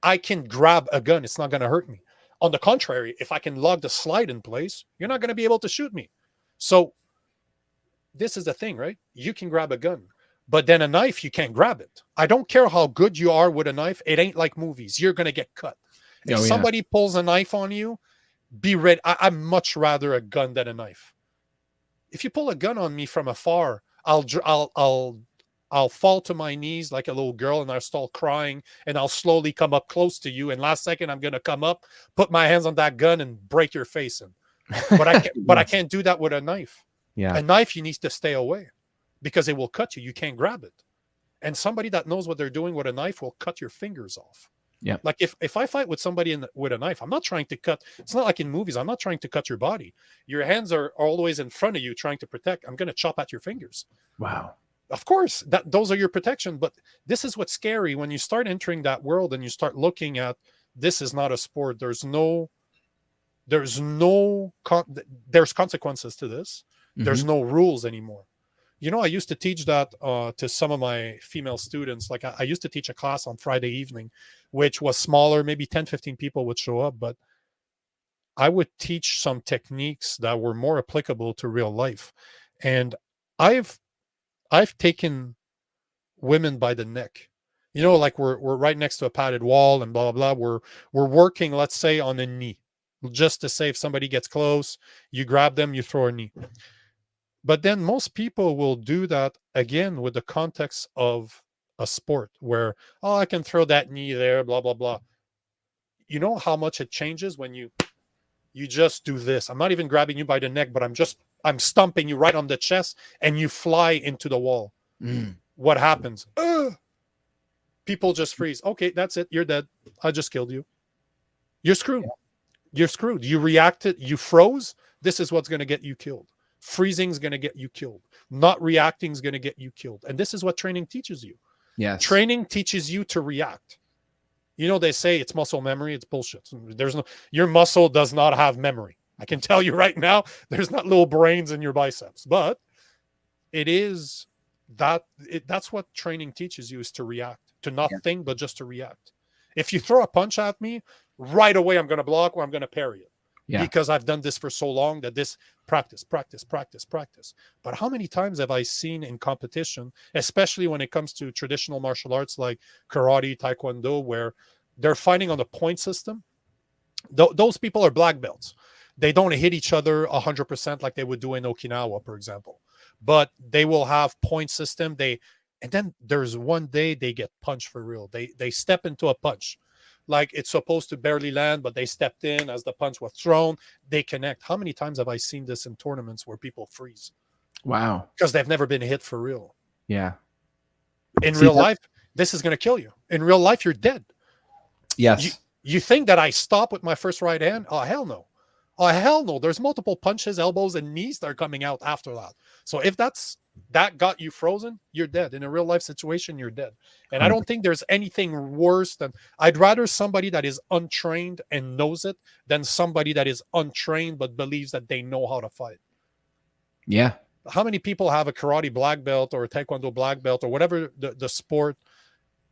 I can grab a gun. It's not going to hurt me. On the contrary, if I can log the slide in place, you're not going to be able to shoot me. So this is the thing, right? You can grab a gun, but then a knife, you can't grab it. I don't care how good you are with a knife. It ain't like movies. You're going to get cut. If Oh, yeah. somebody pulls a knife on you, be ready. I'm much rather a gun than a knife. If you pull a gun on me from afar, I'll fall to my knees like a little girl and I'll start crying and I'll slowly come up close to you. And last second, I'm going to come up, put my hands on that gun and break your face in. But I can't do that with a knife. Yeah. A knife, you need to stay away because it will cut you. You can't grab it. And somebody that knows what they're doing with a knife will cut your fingers off. Yeah. Like if I fight with somebody with a knife, I'm not trying to cut. It's not like in movies. I'm not trying to cut your body. Your hands are always in front of you trying to protect. I'm going to chop at your fingers. Wow. Of course, those are your protection. But this is what's scary when you start entering that world and you start looking at this is not a sport. There's consequences to this. There's no rules anymore. You know, I used to teach that to some of my female students. Like I used to teach a class on Friday evening, which was smaller, maybe 10, 15 people would show up. But I would teach some techniques that were more applicable to real life. And I've taken women by the neck. You know, like we're right next to a padded wall and blah, blah, blah. We're working, let's say, on a knee. Just to say if somebody gets close, you grab them, you throw a knee. But then most people will do that again with the context of a sport where, oh, I can throw that knee there, blah, blah, blah. You know how much it changes when you just do this. I'm not even grabbing you by the neck, but I'm stomping you right on the chest and you fly into the wall. What happens? People just freeze. Okay, that's it. You're dead. I just killed you. You're screwed. You're screwed. You reacted. You froze. This is what's going to get you killed. Freezing is going to get you killed. Not reacting is going to get you killed. And this is what training teaches you. Yes. Training teaches you to react. You know, they say it's muscle memory. It's bullshit. Your muscle does not have memory. I can tell you right now, there's not little brains in your biceps, but it is that's what training teaches you, is to react, to not think, but just to react. If you throw a punch at me, right away I'm going to block or I'm going to parry it. Yeah. Because I've done this for so long that this practice. But how many times have I seen in competition, especially when it comes to traditional martial arts like karate, taekwondo, where they're fighting on a point system? Those people are black belts. They don't hit each other 100% like they would do in Okinawa, for example. But they will have point system. And then there's one day they get punched for real. They step into a punch. Like it's supposed to barely land, but they stepped in as the punch was thrown. They connect. How many times have I seen this in tournaments where people freeze? Wow. Because they've never been hit for real. Yeah. In real life, this is going to kill you. In real life, you're dead. Yes. You think that I stop with my first right hand? Oh, hell no. Oh, hell no. There's multiple punches, elbows, and knees that are coming out after that. So if that got you frozen, you're dead. In a real life situation, you're dead. And I don't think there's anything worse than, I'd rather somebody that is untrained and knows it than somebody that is untrained but believes that they know how to fight. Yeah. How many people have a karate black belt or a taekwondo black belt or whatever the sport,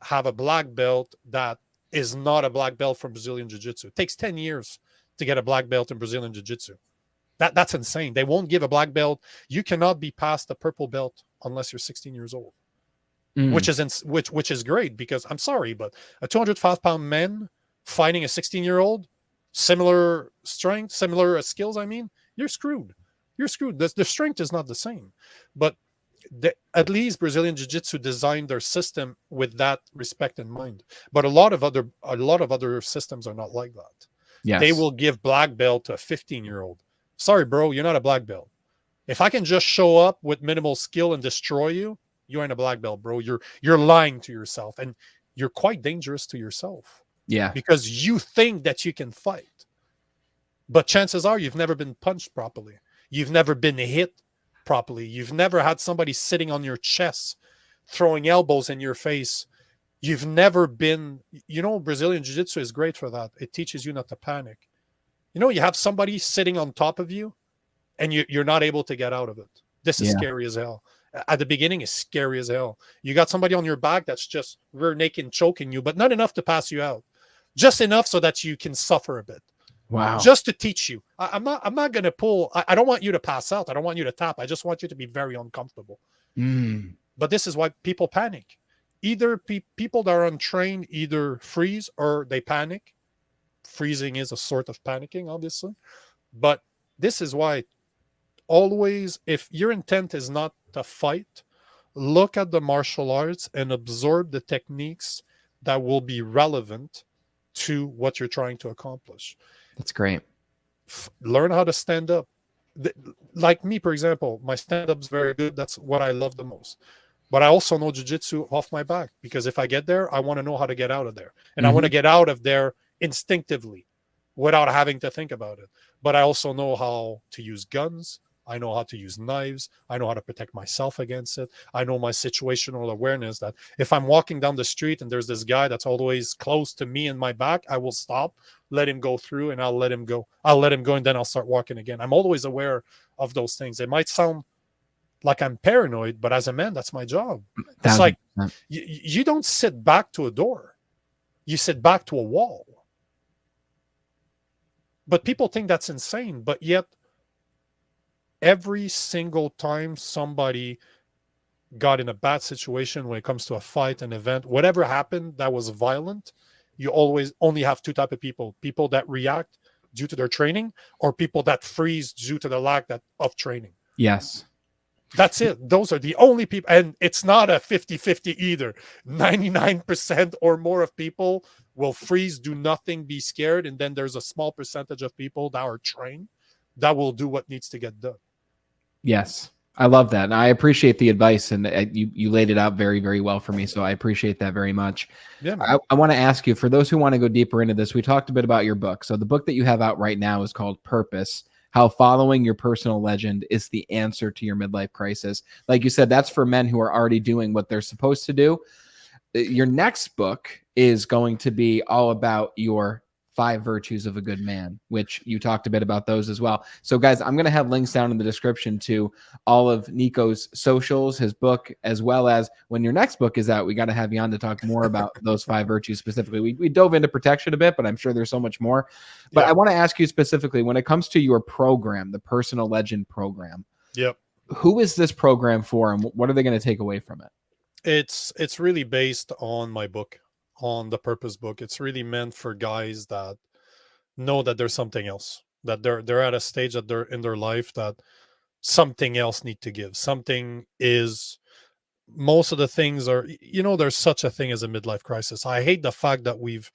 have a black belt that is not a black belt from Brazilian Jiu-Jitsu? It takes 10 years to get a black belt in Brazilian Jiu-Jitsu. That's insane. They won't give a black belt. You cannot be past a purple belt unless you're 16 years old, which is great, because I'm sorry, but a 205-pound man fighting a 16-year-old, similar strength, similar skills, I mean, you're screwed. You're screwed. The strength is not the same. But at least Brazilian Jiu-Jitsu designed their system with that respect in mind. But a lot of other systems are not like that. Yes. They will give black belt to a 15-year-old. Sorry, bro, you're not a black belt. If I can just show up with minimal skill and destroy you, you ain't a black belt, bro. You're lying to yourself, and you're quite dangerous to yourself. Yeah. Because you think that you can fight. But chances are you've never been punched properly. You've never been hit properly. You've never had somebody sitting on your chest, throwing elbows in your face. You've never been, Brazilian Jiu-Jitsu is great for that. It teaches you not to panic. You have somebody sitting on top of you and you're not able to get out of it. This is scary as hell. At the beginning, it's scary as hell. You got somebody on your back that's just rear naked choking you, but not enough to pass you out. Just enough so that you can suffer a bit. Wow. Just to teach you. I'm not going to pull. I don't want you to pass out. I don't want you to tap. I just want you to be very uncomfortable. But this is why people panic. Either people that are untrained either freeze or they panic. Freezing is a sort of panicking, obviously. But this is why always, if your intent is not to fight, look at the martial arts and absorb the techniques that will be relevant to what you're trying to accomplish. That's great. Learn how to stand up. Like me, for example, my stand-up is very good. That's what I love the most. But I also know jiu-jitsu off my back, because if I get there, I want to know how to get out of there. And I want to get out of there instinctively without having to think about it. But I also know how to use guns. I know how to use knives. I know how to protect myself against it. I know my situational awareness, that if I'm walking down the street and there's this guy that's always close to me in my back, I will stop, let him go through, and I'll let him go. And then I'll start walking again. I'm always aware of those things. It might sound like I'm paranoid, but as a man, that's my job. It's like you don't sit back to a door. You sit back to a wall. But people think that's insane. But yet, every single time somebody got in a bad situation when it comes to a fight, an event, whatever happened that was violent, you always only have two types of people. People that react due to their training, or people that freeze due to the lack of training. Yes. That's it. Those are the only people. And it's not a 50-50 either. 99% or more of people will freeze, do nothing, be scared. And then there's a small percentage of people that are trained that will do what needs to get done. Yes. I love that. And I appreciate the advice, and you laid it out very, very well for me. So I appreciate that very much. Yeah, I want to ask you, for those who want to go deeper into this, we talked a bit about your book. So the book that you have out right now is called Purpose: How Following Your Personal Legend is the Answer to Your Midlife Crisis. Like you said, that's for men who are already doing what they're supposed to do. Your next book is going to be all about your 5 virtues of a good man, which you talked a bit about those as well. So guys, I'm going to have links down in the description to all of Nico's socials, his book, as well as when your next book is out, we got to have you on to talk more about those 5 virtues specifically. We dove into protection a bit, but I'm sure there's so much more. But I want to ask you specifically, when it comes to your program, the Personal Legend program, who is this program for, and what are they going to take away from it? It's really based on my book, on the purpose book. It's really meant for guys that know that there's something else, that they're at a stage that they're in their life that something else need to give. Something is, most of the things are, there's such a thing as a midlife crisis. I hate the fact that we've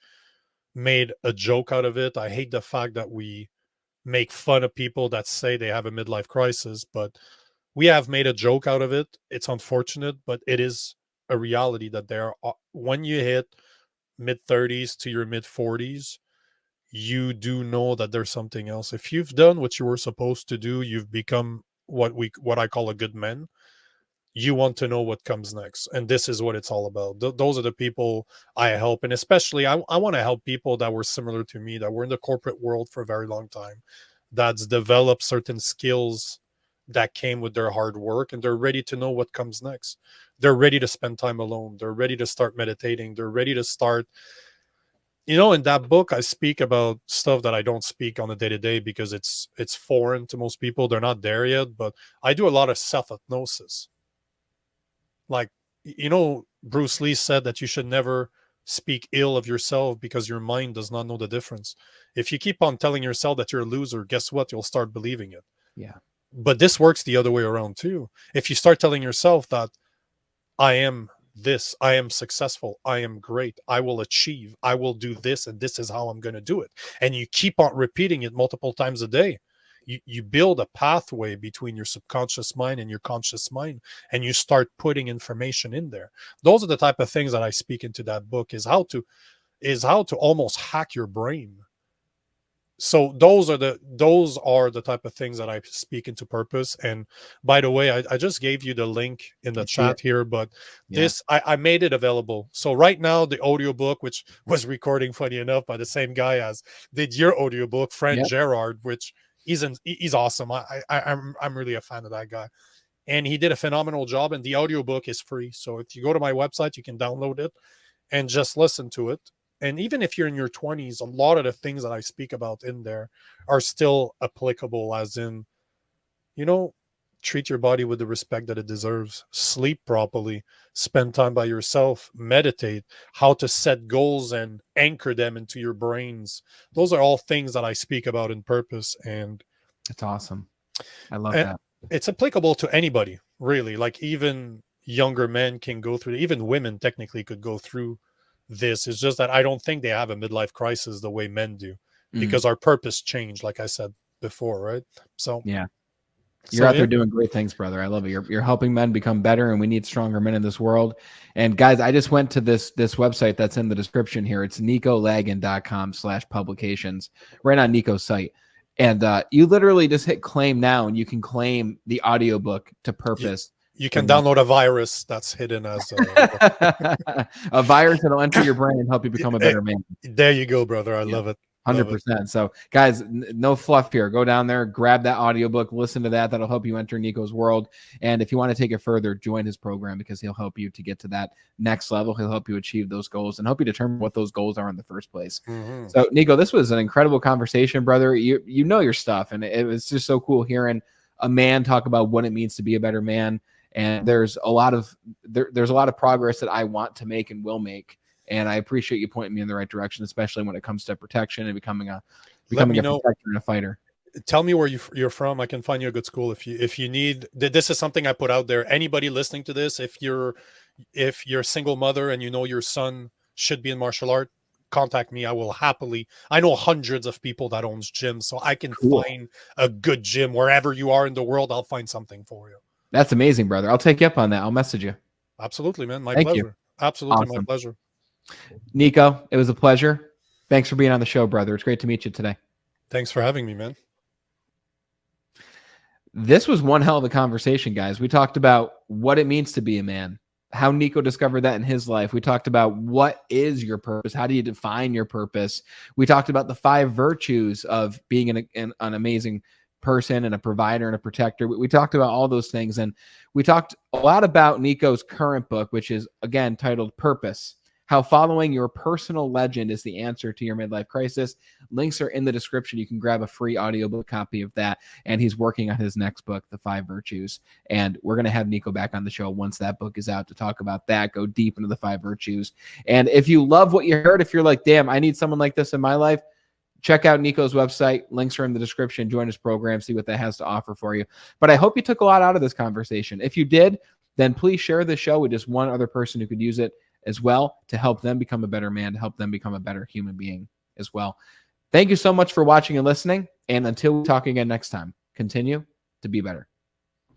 made a joke out of it. I hate the fact that we make fun of people that say they have a midlife crisis, but we have made a joke out of it. It's unfortunate, but it is a reality that when you hit mid 30s to your mid 40s, you do know that there's something else. If you've done what you were supposed to do, you've become what I call a good man. You want to know what comes next, and this is what it's all about. Those are the people I help, and especially I want to help people that were similar to me, that were in the corporate world for a very long time, that's developed certain skills that came with their hard work, and they're ready to know what comes next. They're ready to spend time alone. They're ready to start meditating. They're ready to start. In that book, I speak about stuff that I don't speak on a day-to-day because it's foreign to most people. They're not there yet, but I do a lot of self-hypnosis. Like, Bruce Lee said that you should never speak ill of yourself because your mind does not know the difference. If you keep on telling yourself that you're a loser, guess what? You'll start believing it. Yeah. But this works the other way around too. If you start telling yourself that I am this, I am successful, I am great, I will achieve, I will do this, and this is how I'm going to do it, and you keep on repeating it multiple times a day, you build a pathway between your subconscious mind and your conscious mind, and you start putting information in there. Those are the type of things that I speak into that book, is how to almost hack your brain. So those are the type of things that I speak into purpose. And by the way, I just gave you the link in the chat here, but this, I made it available. So right now, the audiobook, which was recording, funny enough, by the same guy as did your audiobook, Fran Gerard, which he's awesome. I'm really a fan of that guy. And he did a phenomenal job, and the audiobook is free. So if you go to my website, you can download it and just listen to it. And even if you're in your 20s, a lot of the things that I speak about in there are still applicable, as in, treat your body with the respect that it deserves, sleep properly, spend time by yourself, meditate, how to set goals and anchor them into your brains. Those are all things that I speak about in purpose. And it's awesome. I love that. It's applicable to anybody, really. Like, even younger men can go through it. Even women technically could go through this. Is just that I don't think they have a midlife crisis the way men do, because our purpose changed, like I said before, right? So you're out there doing great things, brother. I love it. You're helping men become better, and we need stronger men in this world. And guys, I just went to this website that's in the description here. It's nicolagan.com/publications, right on Nico's site. And you literally just hit claim now, and you can claim the audiobook to purpose. You can download a virus that's hidden as a virus that'll enter your brain and help you become a better man. There you go, brother. I love it. 100%. So guys, no fluff here. Go down there, grab that audiobook, listen to that. That'll help you enter Nico's world. And if you want to take it further, join his program, because he'll help you to get to that next level. He'll help you achieve those goals and help you determine what those goals are in the first place. So Nico, this was an incredible conversation, brother. You know your stuff. And it was just so cool hearing a man talk about what it means to be a better man. And there's a lot of progress that I want to make and will make. And I appreciate you pointing me in the right direction, especially when it comes to protection and becoming a protector and a fighter. Tell me where you're from. I can find you a good school if you need. This is something I put out there. Anybody listening to this, if you're a single mother and you know your son should be in martial art, contact me. I will happily. I know hundreds of people that owns gyms, so I can find a good gym wherever you are in the world. I'll find something for you. That's amazing, brother. I'll take you up on that. I'll message you. Absolutely, man. My pleasure. Absolutely, my pleasure. Nico, it was a pleasure. Thanks for being on the show, brother. It's great to meet you today. Thanks for having me, man. This was one hell of a conversation, guys. We talked about what it means to be a man, how Nico discovered that in his life. We talked about what is your purpose? How do you define your purpose? We talked about the 5 virtues of being an amazing person and a provider and a protector. We talked about all those things. And we talked a lot about Nico's current book, which is, again, titled Purpose: How Following Your Personal Legend is the Answer to Your Midlife Crisis. Links are in the description. You can grab a free audiobook copy of that. And he's working on his next book, The 5 Virtues. And we're going to have Nico back on the show once that book is out to talk about that, go deep into the 5 virtues. And if you love what you heard, if you're like, damn, I need someone like this in my life, check out Nico's website. Links are in the description. Join his program. See what that has to offer for you. But I hope you took a lot out of this conversation. If you did, then please share the show with just one other person who could use it as well, to help them become a better man, to help them become a better human being as well. Thank you so much for watching and listening. And until we talk again next time, continue to be better.